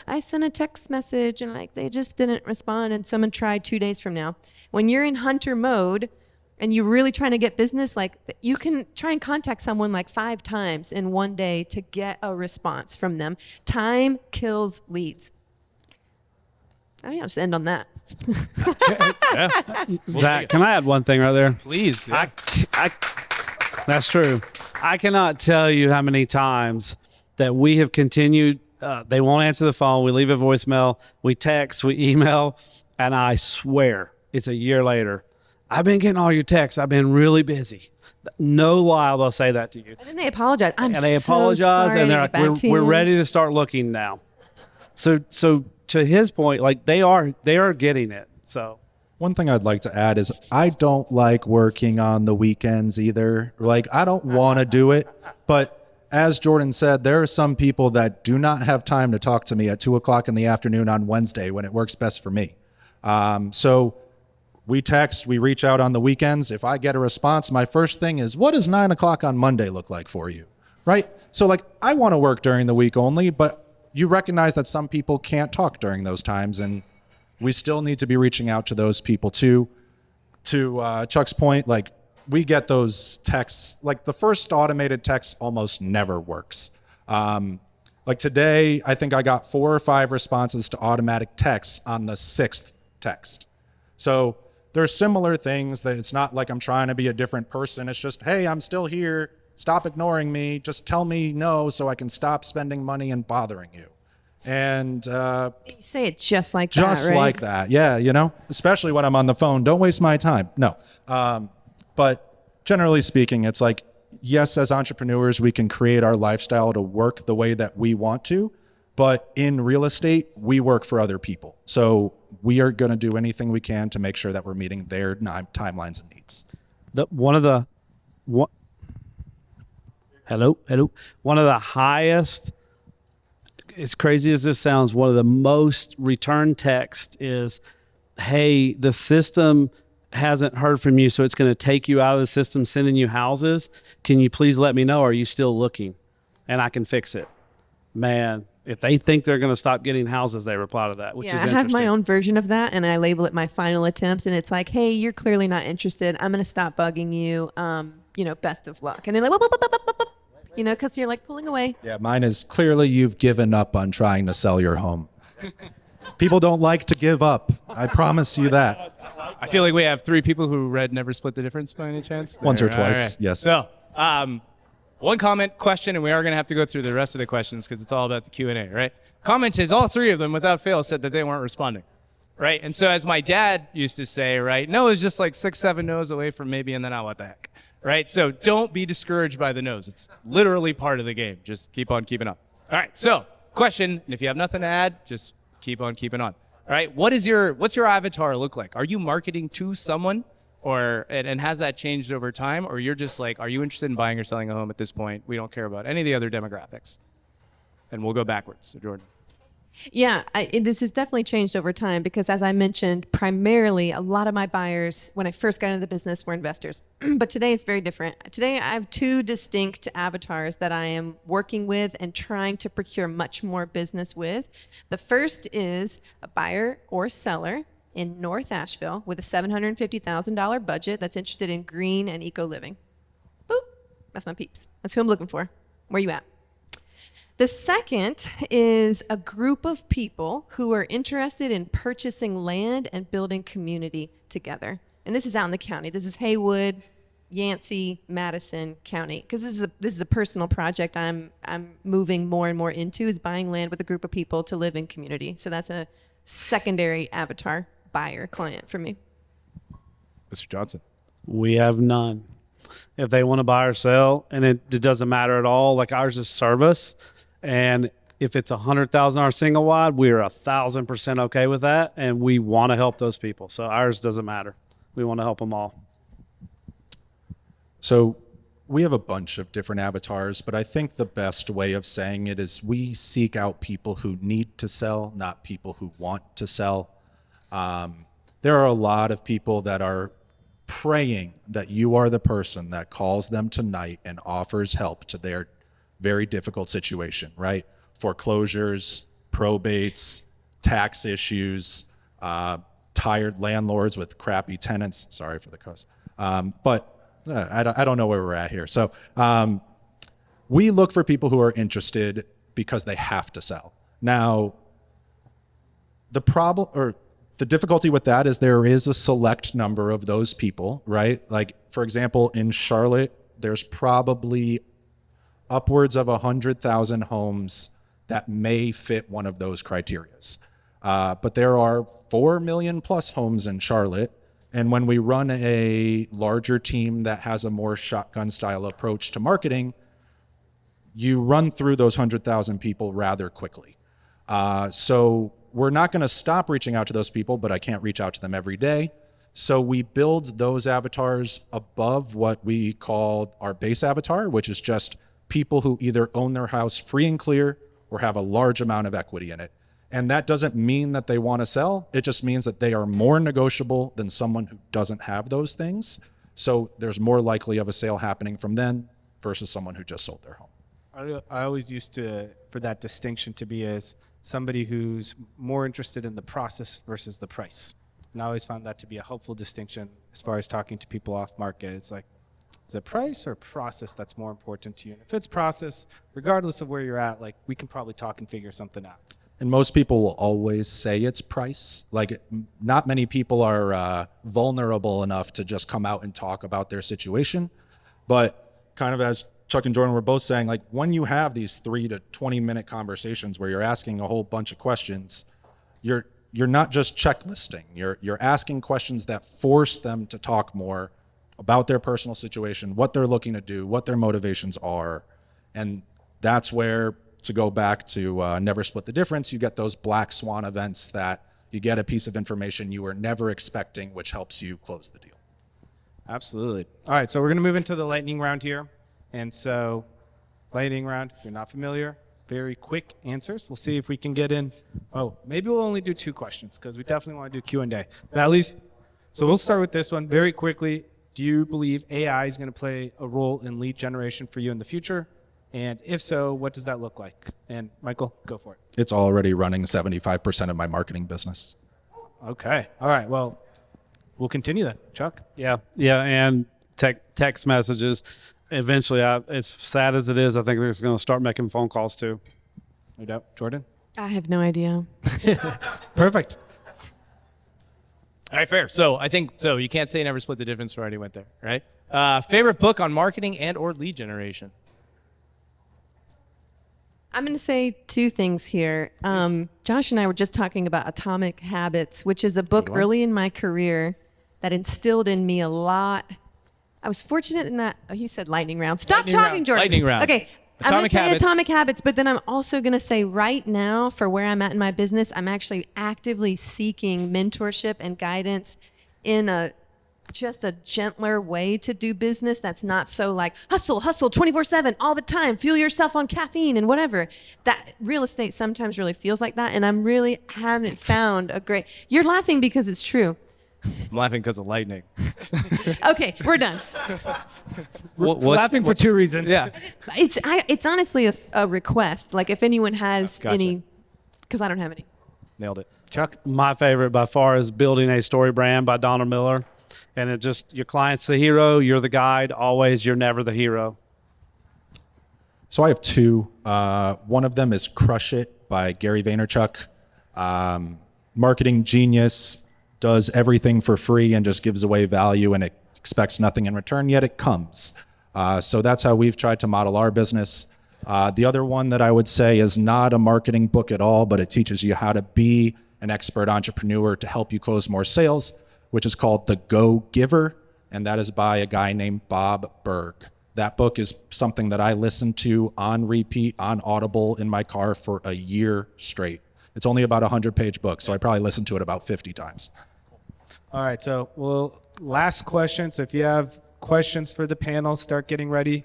I sent a text message and they just didn't respond and someone tried 2 days from now. When you're in hunter mode and you're really trying to get business, you can try and contact someone 5 times in one day to get a response from them. Time kills leads. I think I'll just end on that. Zach, can I add one thing right there? Please. Yeah. That's true. I cannot tell you how many times that we have continued. They won't answer the phone. We leave a voicemail. We text. We email. And I swear it's a year later. I've been getting all your texts. I've been really busy. No lie, they'll say that to you. And then they apologize. And they apologize, and they're like, we're ready to start looking now. So to his point, they are getting it. So One thing I'd like to add is I don't like working on the weekends either. I don't want to do it, but as Jordan said, there are some people that do not have time to talk to me at 2:00 in the afternoon on Wednesday when it works best for me. So we text, we reach out on the weekends. If I get a response, my first thing is, what does 9:00 on Monday look like for you? Right? So I want to work during the week only, but you recognize that some people can't talk during those times, and we still need to be reaching out to those people too. To Chuck's point, we get those texts, the first automated text almost never works. Today, I think I got 4 or 5 responses to automatic texts on the 6th text. So there's similar things that it's not like I'm trying to be a different person. It's just, hey, I'm still here. Stop ignoring me. Just tell me no so I can stop spending money and bothering you. And You say it just like just that, right? like that. Yeah, you know, especially when I'm on the phone. Don't waste my time. No. But generally speaking, it's like, yes, as entrepreneurs, we can create our lifestyle to work the way that we want to. But in real estate, we work for other people. So we are going to do anything we can to make sure that we're meeting their timelines and needs. One of the highest, as crazy as this sounds, one of the most return text is, hey, the system hasn't heard from you, so it's going to take you out of the system sending you houses. Can you please let me know? Are you still looking? And I can fix it. Man, if they think they're going to stop getting houses, they reply to that, which is I interesting. have my own version of that, and I label it my final attempt. And it's like, hey, you're clearly not interested. I'm going to stop bugging you. Best of luck. And they're like, because you're like pulling away. Yeah, mine is clearly you've given up on trying to sell your home. People don't like to give up. I promise you that. I feel like we have 3 people who read Never Split the Difference by any chance. Once or There. twice, All right. yes. So, one comment, question, and we are going to have to go through the rest of the questions because it's all about the Q&A, right? Comment is all 3 of them, without fail, said that they weren't responding, right? And so as my dad used to say, right, no is just like 6, 7 no's away from maybe, and then what the heck, right? So don't be discouraged by the no's. It's literally part of the game. Just keep on keeping on. All right, so question, and if you have nothing to add, just keep on keeping on. All right, what's your avatar look like? Are you marketing to someone? And has that changed over time? Or you're just like, are you interested in buying or selling a home at this point? We don't care about any of the other demographics. And we'll go backwards. So Jordan. Yeah, this has definitely changed over time because, as I mentioned, primarily a lot of my buyers, when I first got into the business, were investors. But today it's very different. Today I have 2 distinct avatars that I am working with and trying to procure much more business with. The first is a buyer or seller in North Asheville with a $750,000 budget that's interested in green and eco living. Boop, that's my peeps. That's who I'm looking for. Where you at? The second is a group of people who are interested in purchasing land and building community together. And this is out in the county. This is Haywood, Yancey, Madison County. Because this is a personal project I'm moving more and more into, is buying land with a group of people to live in community. So that's a secondary avatar buyer client for me. Mr. Johnson. We have none. If they want to buy or sell, and it doesn't matter at all, like ours is service. And if it's $100,000 single wide, we're 1,000% okay with that. And we want to help those people. So ours doesn't matter. We want to help them all. So we have a bunch of different avatars, but I think the best way of saying it is we seek out people who need to sell, not people who want to sell. There are a lot of people that are praying that you are the person that calls them tonight and offers help to their very difficult situation, right? Foreclosures, probates, tax issues, tired landlords with crappy tenants. Sorry for the cuss. But I don't know where we're at here. So we look for people who are interested because they have to sell. Now, the problem or the difficulty with that is there is a select number of those people, right? Like, for example, in Charlotte, there's probably upwards of 100,000 homes that may fit one of those criterias. But there are 4 million plus homes in Charlotte. And when we run a larger team that has a more shotgun style approach to marketing, you run through those 100,000 people rather quickly. So we're not going to stop reaching out to those people, but I can't reach out to them every day. So we build those avatars above what we call our base avatar, which is just people who either own their house free and clear or have a large amount of equity in it. And that doesn't mean that they want to sell. It just means that they are more negotiable than someone who doesn't have those things. So there's more likely of a sale happening from them versus someone who just sold their home. I always used to, for that distinction to be as somebody who's more interested in the process versus the price. And I always found that to be a helpful distinction as far as talking to people off market. It's like, is it price or process that's more important to you? And if it's process, regardless of where you're at, like we can probably talk and figure something out. And most people will always say it's price. Like, not many people are vulnerable enough to just come out and talk about their situation. But kind of as Chuck and Jordan were both saying, like, when you have these 3 to 20-minute conversations where you're asking a whole bunch of questions, you're not just checklisting. You're asking questions that force them to talk more about their personal situation, what they're looking to do, what their motivations are. And that's where, to go back to never split the difference, you get those black swan events that you get a piece of information you were never expecting, which helps you close the deal. Absolutely. All right, so we're going to move into the lightning round here. And so, lightning round, if you're not familiar, very quick answers. We'll see if we can get in. Oh, maybe we'll only do 2 questions because we definitely want to do Q&A. But at least, so we'll start with this one very quickly. Do you believe AI is going to play a role in lead generation for you in the future? And if so, what does that look like? And Michael, go for it. It's already running 75% of my marketing business. Okay. All right. Well, we'll continue then. Chuck? Yeah, and text messages. Eventually, as sad as it is, I think they're going to start making phone calls too. No doubt. Jordan? I have no idea. Perfect. All right, fair. So I think, so you can't say never split the difference. We already went there, right? Favorite book on marketing and or lead generation? I'm going to say 2 things here. Josh and I were just talking about Atomic Habits, which is a book early in my career that instilled in me a lot. I was fortunate in that. Oh, you said lightning round. Stop Lightning talking, round. Jordan. Lightning round. Okay. I'm going to say Atomic Habits, but then I'm also going to say right now, for where I'm at in my business, I'm actually actively seeking mentorship and guidance in just a gentler way to do business that's not so like hustle 24/7 all the time, fuel yourself on caffeine and whatever. That real estate sometimes really feels like that, and I'm really haven't found a great. You're laughing because it's true. I'm laughing because of lightning. Okay, we're done. Laughing for 2 reasons. Yeah. It's honestly a request. Like if anyone has Gotcha. any, because I don't have any. Nailed it. Chuck? My favorite by far is Building a Story Brand by Donald Miller. And it just, your client's the hero, you're the guide, always, you're never the hero. So I have 2. One of them is Crush It by Gary Vaynerchuk. Marketing genius, does everything for free and just gives away value and it expects nothing in return, yet it comes. So that's how we've tried to model our business. The other one that I would say is not a marketing book at all, but it teaches you how to be an expert entrepreneur to help you close more sales, which is called The Go Giver, and that is by a guy named Bob Berg. That book is something that I listened to on repeat, on Audible in my car for a year straight. It's only about a 100-page book, so I probably listened to it about 50 times. All right, so last question. So if you have questions for the panel, start getting ready.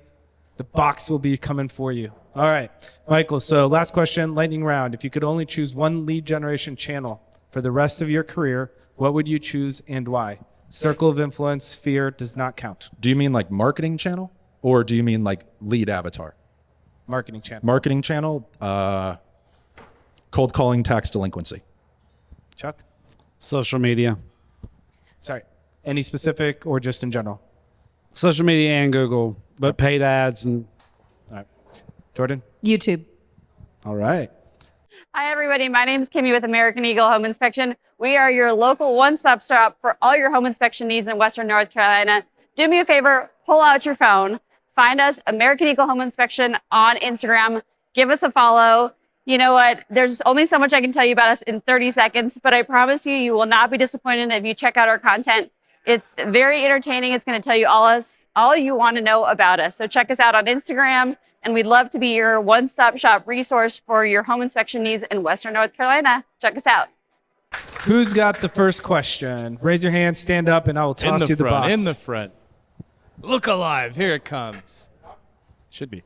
The box will be coming for you. All right, Michael, so last question, lightning round. If you could only choose one lead generation channel for the rest of your career, what would you choose and why? Circle of influence, sphere does not count. Do you mean like marketing channel, or do you mean like lead avatar? Marketing channel. Marketing channel, cold calling, tax delinquency. Chuck? Social media. Sorry. Any specific or just in general? Social media and Google, but paid ads and. All right. Jordan? YouTube. All right. Hi, everybody. My name is Kimmy with American Eagle Home Inspection. We are your local one-stop shop for all your home inspection needs in Western North Carolina. Do me a favor, pull out your phone, find us, American Eagle Home Inspection on Instagram, give us a follow. You know what? There's only so much I can tell you about us in 30 seconds, but I promise you, you will not be disappointed if you check out our content. It's very entertaining. It's going to tell you all you want to know about us. So check us out on Instagram, and we'd love to be your one-stop shop resource for your home inspection needs in Western North Carolina. Check us out. Who's got the first question? Raise your hand, stand up, and I will toss you the box. In the front. Look alive. Here it comes. Should be.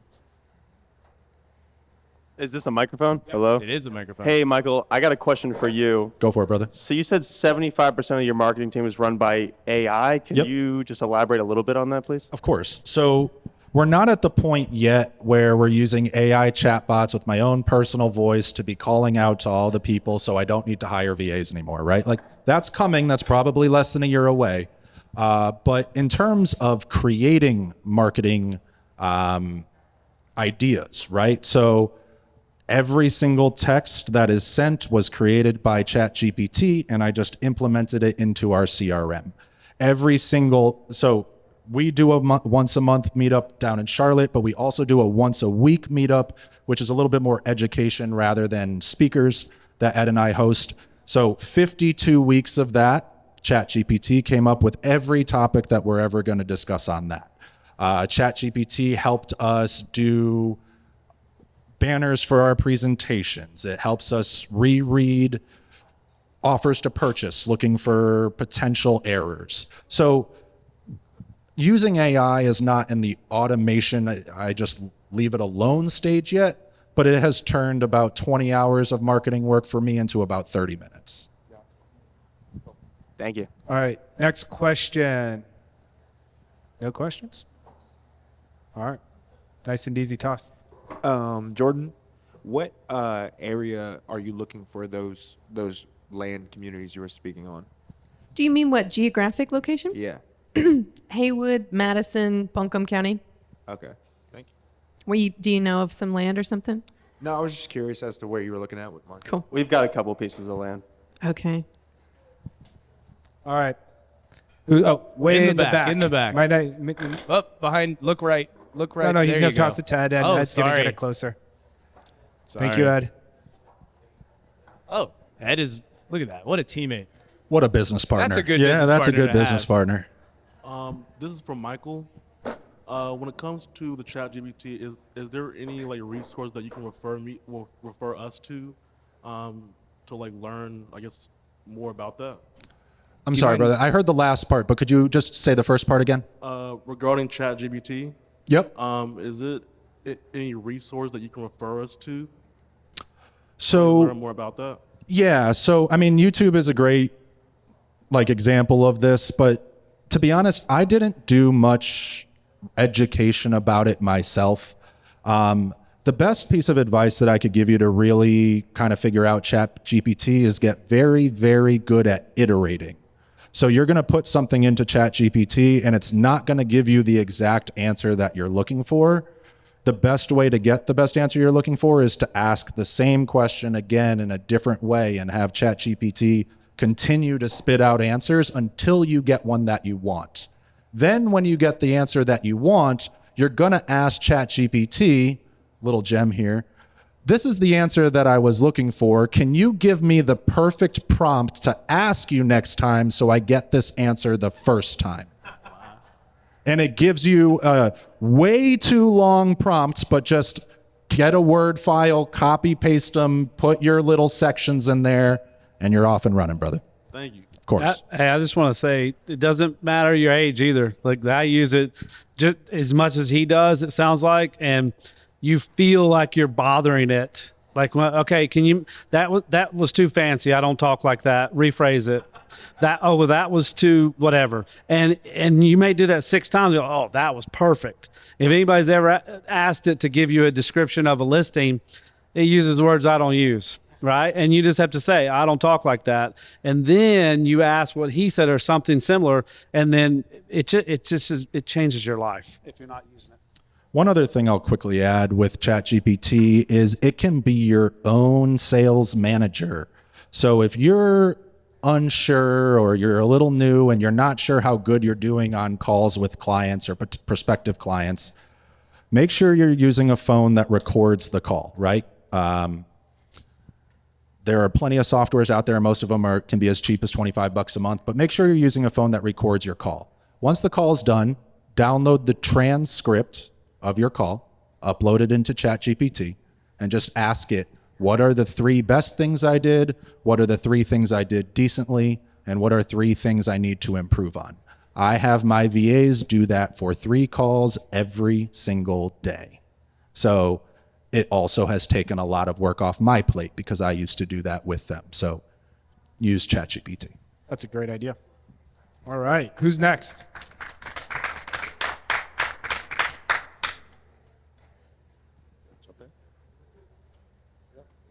Is this a microphone? Hello? It is a microphone. Hey, Michael, I got a question for you. Go for it, brother. So you said 75% of your marketing team is run by AI. Can Yep. you just elaborate a little bit on that, please? Of course. So we're not at the point yet where we're using AI chatbots with my own personal voice to be calling out to all the people so I don't need to hire VAs anymore, right? Like that's coming. That's probably less than a year away. But in terms of creating marketing ideas, right? So every single text that is sent was created by ChatGPT, and I just implemented it into our CRM. So we do a once a month meetup down in Charlotte, but we also do a once a week meetup, which is a little bit more education rather than speakers that Ed and I host. So 52 weeks of that, ChatGPT came up with every topic that we're ever going to discuss on that. ChatGPT helped us do banners for our presentations. It helps us reread offers to purchase, looking for potential errors. So using AI is not in the automation, I just leave it alone stage yet, but it has turned about 20 hours of marketing work for me into about 30 minutes. Thank you. All right, next question. No questions? All right, nice and easy toss. Jordan, what area are you looking for those land communities you were speaking on? Do you mean what geographic location? Yeah. Haywood, Madison, Buncombe County. Okay. Thank you. Do you know of some land or something? No, I was just curious as to where you were looking at with market. Cool. We've got a couple pieces of land. Okay. All right. Oh, way In the back, in the back. Might I, Up behind. Look right. Look right. no, he's There going you to toss go. it to Ed, and Oh, Ed's going to sorry. get it closer. Sorry. Thank you, Ed. Oh, Ed is. Look at that. What a teammate. What a business partner. That's a good yeah, business that's a partner good to business have. partner. This is from Michael. When it comes to the ChatGPT, is there any like resource that you can refer us to like learn, I guess, more about that? I'm sorry, brother. I heard the last part, but could you just say the first part again? Regarding ChatGPT, Yep. is it any resource that you can refer us to So learn more about that? yeah, so I mean, YouTube is a great example of this, but to be honest, I didn't do much education about it myself. The best piece of advice that I could give you to really kind of figure out ChatGPT is get very, very good at iterating. So you're going to put something into ChatGPT and it's not going to give you the exact answer that you're looking for. The best way to get the best answer you're looking for is to ask the same question again in a different way and have ChatGPT continue to spit out answers until you get one that you want. Then when you get the answer that you want, you're going to ask ChatGPT, little gem here, this is the answer that I was looking for. Can you give me the perfect prompt to ask you next time so I get this answer the first time? And it gives you way too long prompts, but just get a Word file, copy, paste them, put your little sections in there, and you're off and running, brother. Thank you. Of course. Hey, I just want to say it doesn't matter your age either. Like I use it just as much as he does, it sounds like, and you feel like you're bothering it. Like, well, okay, can you, that was too fancy. I don't talk like that. Rephrase it. That was too whatever. And you may do that 6 times. You're, oh, that was perfect. If anybody's ever asked it to give you a description of a listing, it uses words I don't use. Right. And you just have to say, I don't talk like that. And then you ask what he said or something similar. And then it changes your life if you're not using it. One other thing I'll quickly add with ChatGPT is it can be your own sales manager. So if you're unsure or you're a little new and you're not sure how good you're doing on calls with clients or prospective clients, make sure you're using a phone that records the call, right? There are plenty of softwares out there. Most of them can be as cheap as $25 a month, but make sure you're using a phone that records your call. Once the call is done, download the transcript of your call, upload it into ChatGPT, and just ask it, what are the 3 best things I did? What are the 3 things I did decently? And what are 3 things I need to improve on? I have my VAs do that for 3 calls every single day. So it also has taken a lot of work off my plate because I used to do that with them. So use ChatGPT. That's a great idea. All right, who's next?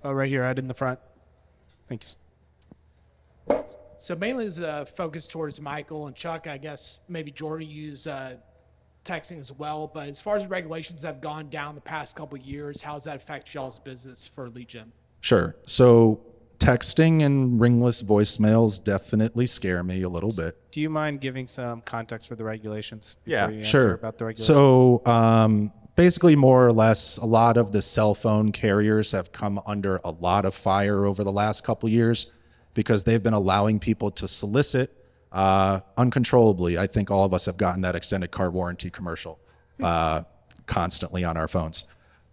Oh, right here, Ed in the front. Thanks. So mainly is focused towards Michael and Chuck. I guess maybe Jordan use texting as well. But as far as regulations have gone down the past couple of years, how does that affect y'all's business for lead gen? Sure. So texting and ringless voicemails definitely scare me a little bit. Do you mind giving some context for the regulations? Yeah, before you answer sure. About the regulations? So basically, more or less, a lot of the cell phone carriers have come under a lot of fire over the last couple years because they've been allowing people to solicit uncontrollably. I think all of us have gotten that extended car warranty commercial constantly on our phones.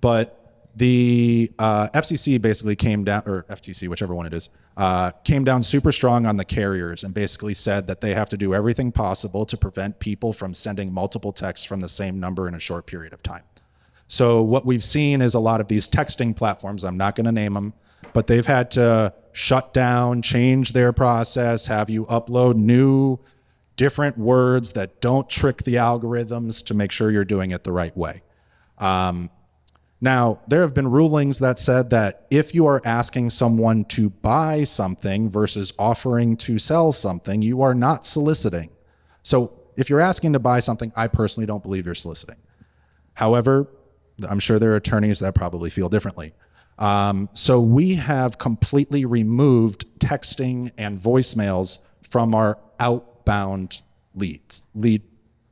But the FCC basically came down, or FTC, whichever one it is, came down super strong on the carriers and basically said that they have to do everything possible to prevent people from sending multiple texts from the same number in a short period of time. So what we've seen is a lot of these texting platforms, I'm not going to name them, but they've had to shut down, change their process, have you upload new, different words that don't trick the algorithms to make sure you're doing it the right way. Now, there have been rulings that said that if you are asking someone to buy something versus offering to sell something, you are not soliciting. So if you're asking to buy something, I personally don't believe you're soliciting. However, I'm sure there are attorneys that probably feel differently. So we have completely removed texting and voicemails from our outbound lead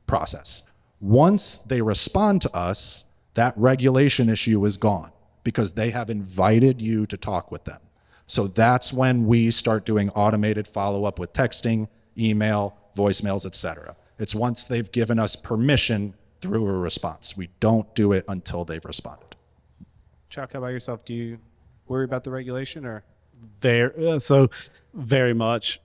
process. Once they respond to us, that regulation issue is gone because they have invited you to talk with them. So that's when we start doing automated follow-up with texting, email, voicemails, etc. It's once they've given us permission through a response. We don't do it until they've responded. Chuck, how about yourself? Do you worry about the regulation or? Very much.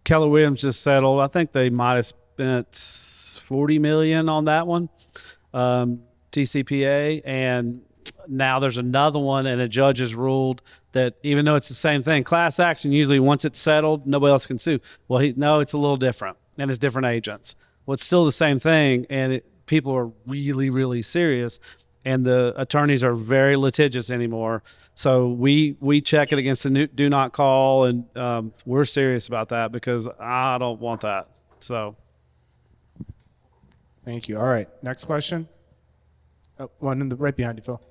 Keller Williams just settled. I think they might have spent $40 million on that one. TCPA, and now there's another one, and a judge has ruled that even though it's the same thing, class action, usually once it's settled, nobody else can sue. Well, no, it's a little different, and it's different agents. Well, it's still the same thing, and people are really, really serious, and the attorneys are very litigious anymore. So we check it against the do not call, and we're serious about that because I don't want that. So. Thank you. All right, next question. Oh, one in the right behind you, Phil.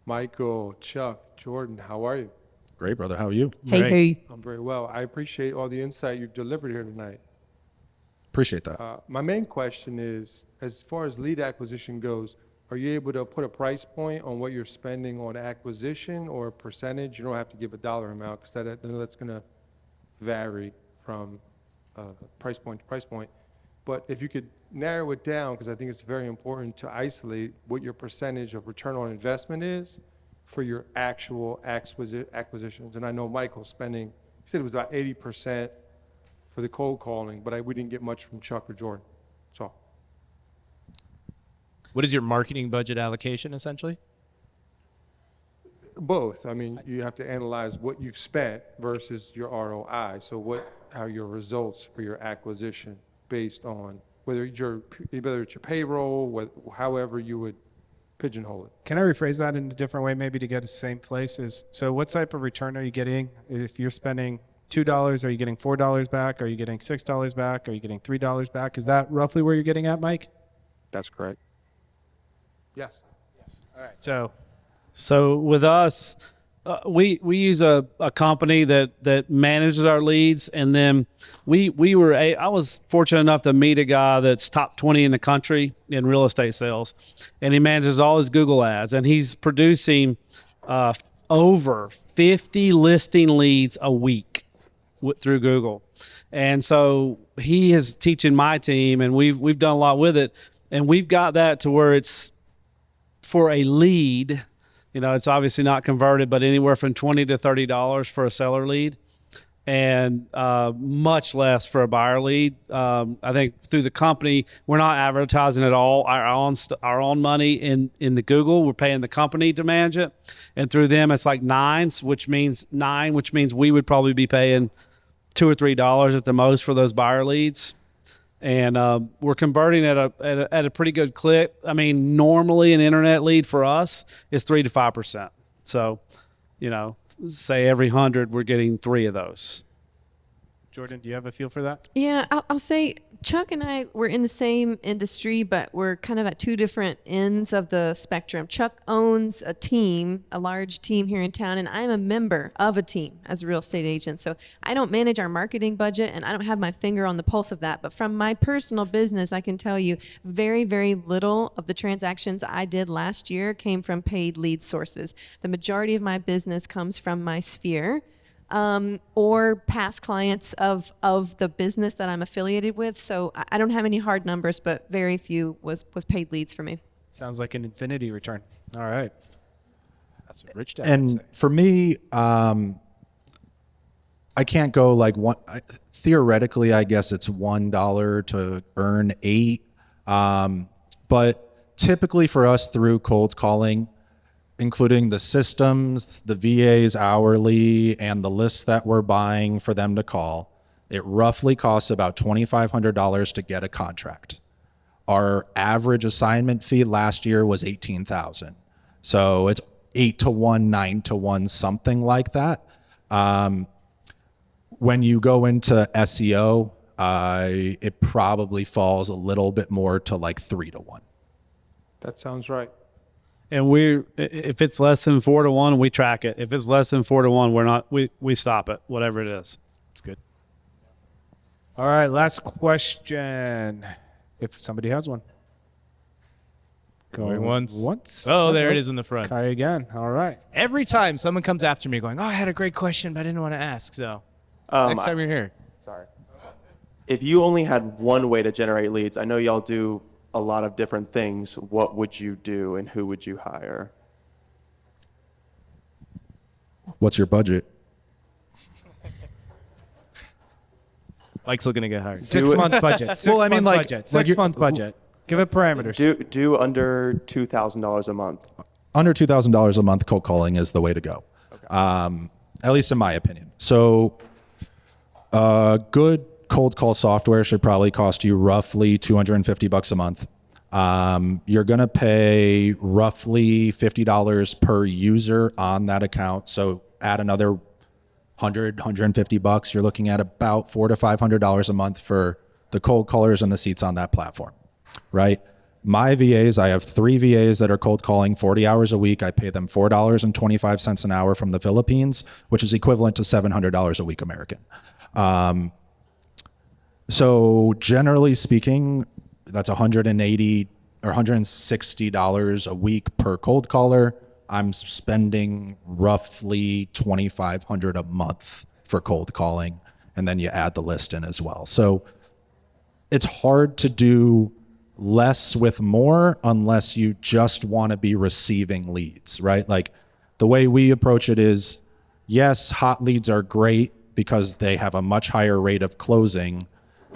Michael, Chuck, Jordan, how are you? Great, brother. How are you? Hey. I'm very well. I appreciate all the insight you've delivered here tonight. Appreciate that. My main question is, as far as lead acquisition goes, are you able to put a price point on what you're spending on acquisition or a percentage? You don't have to give a dollar amount because that's going to vary from price point to price point. But if you could narrow it down, because I think it's very important to isolate what your percentage of return on investment is for your actual acquisitions. And I know Michael's spending, he said it was about 80% for the cold calling, but we didn't get much from Chuck or Jordan. That's all. What is your marketing budget allocation, essentially? Both. I mean, you have to analyze what you've spent versus your ROI. So what are your results for your acquisition based on whether it's your payroll, however you would pigeonhole it. Can I rephrase that in a different way, maybe to get to the same place? So what type of return are you getting? If you're spending $2, are you getting $4 back? Are you getting $6 back? Are you getting $3 back? Is that roughly where you're getting at, Mike? That's correct. Yes. All right. So with us, we use a company that manages our leads, and then I was fortunate enough to meet a guy that's top 20 in the country in real estate sales, and he manages all his Google ads, and he's producing over 50 listing leads a week through Google. And so he is teaching my team, and we've done a lot with it, and we've got that to where it's for a lead. You know, it's obviously not converted, but anywhere from $20 to $30 for a seller lead, and much less for a buyer lead. I think through the company, we're not advertising at all our own money in the Google. We're paying the company to manage it, and through them, it's like which means we would probably be paying $2 or $3 at the most for those buyer leads. And we're converting at a pretty good clip. I mean, normally an internet lead for us is 3 to 5%. So, you know, say every 100, we're getting 3 of those. Jordan, do you have a feel for that? Yeah, I'll say Chuck and I were in the same industry, but we're kind of at two different ends of the spectrum. Chuck owns a team, a large team here in town, and I'm a member of a team as a real estate agent. So I don't manage our marketing budget, and I don't have my finger on the pulse of that. But from my personal business, I can tell you very, very little of the transactions I did last year came from paid lead sources. The majority of my business comes from my sphere. Or past clients of the business that I'm affiliated with. So I don't have any hard numbers, but very few was paid leads for me. Sounds like an infinity return. All right. That's what Rich Dad would And say. for me, I can't go like theoretically, I guess it's $1 to earn 8. But typically for us through cold calling, including the systems, the VAs hourly, and the lists that we're buying for them to call, it roughly costs about $2,500 to get a contract. Our average assignment fee last year was $18,000. So it's 8 to 1, 9 to 1, something like that. When you go into SEO, it probably falls a little bit more to like 3 to 1. That sounds right. And if it's less than 4 to 1, we track it. If it's less than 4 to 1, we stop it, whatever it is. It's good. All right, last question. If somebody has one. Going once. Once. Oh, there it is in the front. Try again. All right. Every time someone comes after me going, oh, I had a great question, but I didn't want to ask. So next time you're here. Sorry. If you only had one way to generate leads, I know y'all do a lot of different things. What would you do and who would you hire? What's your budget? Mike's looking to get hired. 6 month budget. 6 Well, I mean, month like- budget. like 6 month budget. Give it parameters. Do under $2,000 a month. Under $2,000 a month, cold calling is the way to go. At least in my opinion. So good cold call software should probably cost you roughly $250 a month. You're going to pay roughly $50 per user on that account. So add another $150. You're looking at about $400 to $500 a month for the cold callers and the seats on that platform, right? My VAs, I have 3 VAs that are cold calling 40 hours a week. I pay them $4.25 an hour from the Philippines, which is equivalent to $700 a week American. So generally speaking, that's $180 or $160 a week per cold caller. I'm spending roughly $2,500 a month for cold calling, and then you add the list in as well. So it's hard to do less with more unless you just want to be receiving leads, right? Like the way we approach it is, yes, hot leads are great because they have a much higher rate of closing,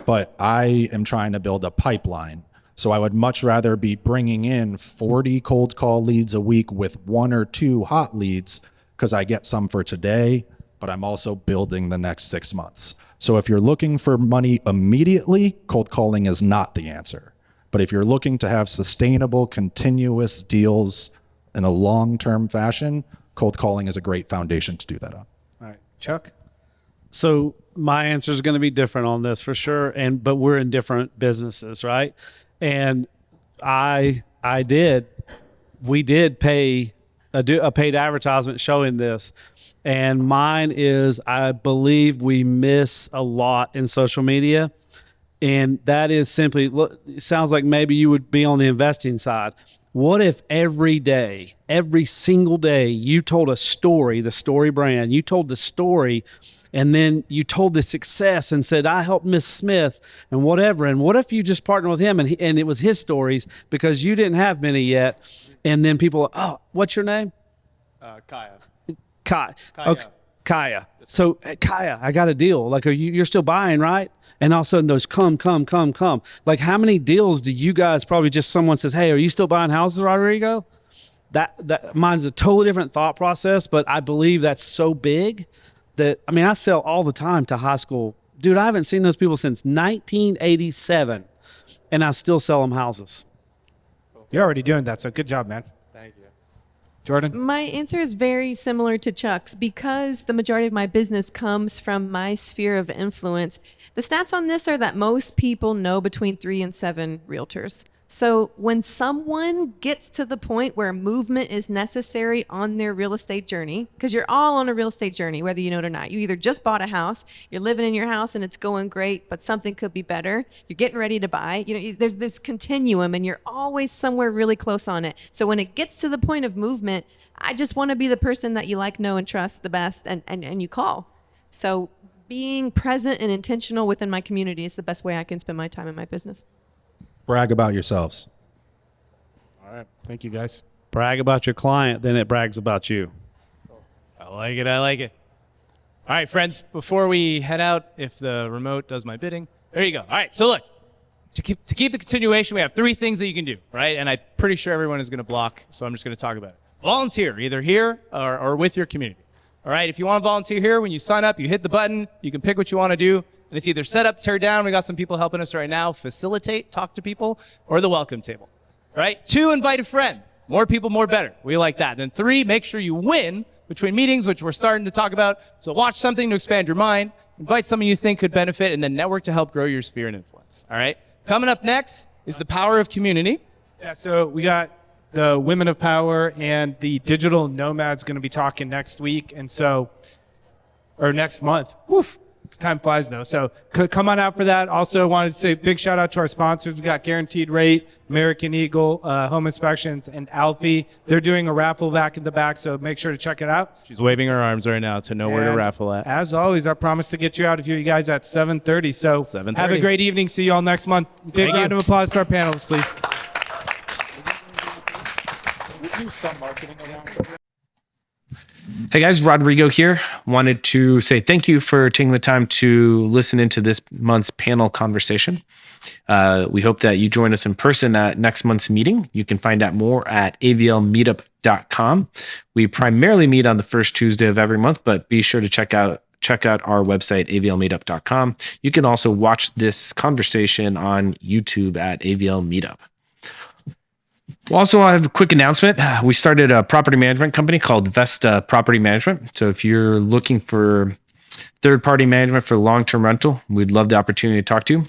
but I am trying to build a pipeline. So I would much rather be bringing in 40 cold call leads a week with 1 or 2 hot leads because I get some for today, but I'm also building the next 6 months. So if you're looking for money immediately, cold calling is not the answer. But if you're looking to have sustainable, continuous deals in a long-term fashion, cold calling is a great foundation to do that on. All right. Chuck? So my answer is going to be different on this for sure. But we're in different businesses, right? And we did pay a paid advertisement showing this. And mine is, I believe we miss a lot in social media. And that is simply, it sounds like maybe you would be on the investing side. What if every day, every single day, you told a story, the story brand, you told the story, and then you told the success and said, I helped Miss Smith and whatever. And what if you just partnered with him and it was his stories because you didn't have many yet. And then people, oh, what's your name? Kaya. Kaya. Okay. Kaya. So hey, Kaya, I got a deal. Like, you're still buying, right? And all of a sudden those come. Like, how many deals do you guys, probably just someone says, hey, are you still buying houses, Rodrigo? That mine's a totally different thought process, but I believe that's so big that, I mean, I sell all the time to high school. Dude, I haven't seen those people since 1987, and I still sell them houses. You're already doing that, so good job, man. Thank you. Jordan? My answer is very similar to Chuck's. Because the majority of my business comes from my sphere of influence, the stats on this are that most people know between 3 and 7 realtors. So when someone gets to the point where movement is necessary on their real estate journey, because you're all on a real estate journey, whether you know it or not. You either just bought a house, you're living in your house and it's going great, but something could be better. You're getting ready to buy. You know, there's this continuum and you're always somewhere really close on it. So when it gets to the point of movement, I just want to be the person that you like, know, and trust the best and you call. So being present and intentional within my community is the best way I can spend my time in my business. Brag about yourselves. All right. Thank you, guys. Brag about your client, then it brags about you. I like it. I like it. All right, friends, before we head out, if the remote does my bidding, there you go. All right, so look, to keep the continuation, we have 3 things that you can do, right? And I'm pretty sure everyone is going to block, so I'm just going to talk about it. Volunteer, either here or with your community. All right, if you want to volunteer here, when you sign up, you hit the button, you can pick what you want to do, and it's either set up, tear down, we got some people helping us right now, facilitate, talk to people, or the welcome table. All right, 2, invite a friend. More people, more better. We like that. Then 3, make sure you win between meetings, which we're starting to talk about. So watch something to expand your mind, invite someone you think could benefit, and then network to help grow your sphere and influence. All right, coming up next is the power of community. Yeah, so we got the Women of Power and the Digital Nomads going to be talking next week. And so, or next month. Woof. Time flies though. So come on out for that. Also wanted to say big shout out to our sponsors. We got Guaranteed Rate, American Eagle, Home Inspections, and Alfie. They're doing a raffle back in the back, so make sure to check it out. She's waving her arms right now to know where to raffle at. As always, I promise to get you out of here, you guys, at 7:30. So 7:30. Have a great evening. See you all next month. Big round of applause to our panelists, please. Do some marketing around. Hey guys, Rodrigo here. Wanted to say thank you for taking the time to listen into this month's panel conversation. We hope that you join us in person at next month's meeting. You can find out more at avlmeetup.com. We primarily meet on the first Tuesday of every month, but be sure to check out our website, avlmeetup.com. You can also watch this conversation on YouTube at AVL Meetup. Also, I have a quick announcement. We started a property management company called Vesta Property Management. So if you're looking for third-party management for long-term rental, we'd love the opportunity to talk to you.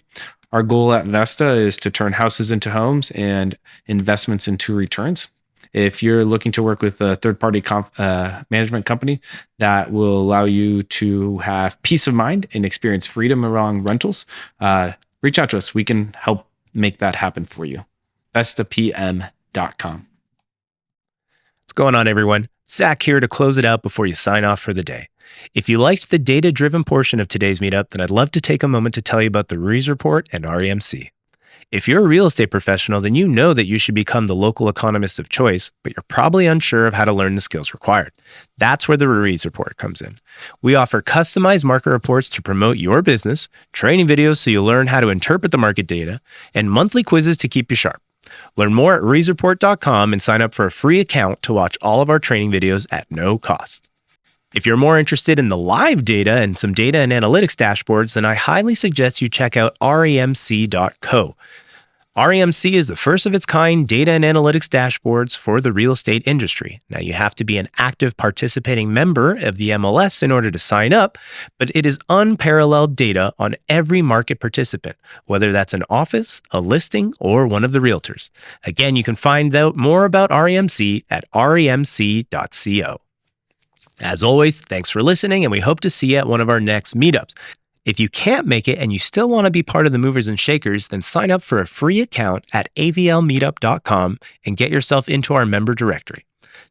Our goal at Vesta is to turn houses into homes and investments into returns. If you're looking to work with a third-party management company that will allow you to have peace of mind and experience freedom around rentals, reach out to us. We can help make that happen for you. VestaPM.com. What's going on, everyone? Zach here to close it out before you sign off for the day. If you liked the data-driven portion of today's meetup, then I'd love to take a moment to tell you about the Ruiz Report and REMC. If you're a real estate professional, then you know that you should become the local economist of choice, but you're probably unsure of how to learn the skills required. That's where the Ruiz Report comes in. We offer customized market reports to promote your business, training videos so you learn how to interpret the market data, and monthly quizzes to keep you sharp. Learn more at ruizreport.com and sign up for a free account to watch all of our training videos at no cost. If you're more interested in the live data and some data and analytics dashboards, then I highly suggest you check out remc.co. REMC is the first of its kind data and analytics dashboards for the real estate industry. Now, you have to be an active participating member of the MLS in order to sign up, but it is unparalleled data on every market participant, whether that's an office, a listing, or one of the realtors. Again, you can find out more about REMC at remc.co. As always, thanks for listening, and we hope to see you at one of our next meetups. If you can't make it and you still want to be part of the movers and shakers, then sign up for a free account at avlmeetup.com and get yourself into our member directory.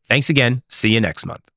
Thanks again. See you next month.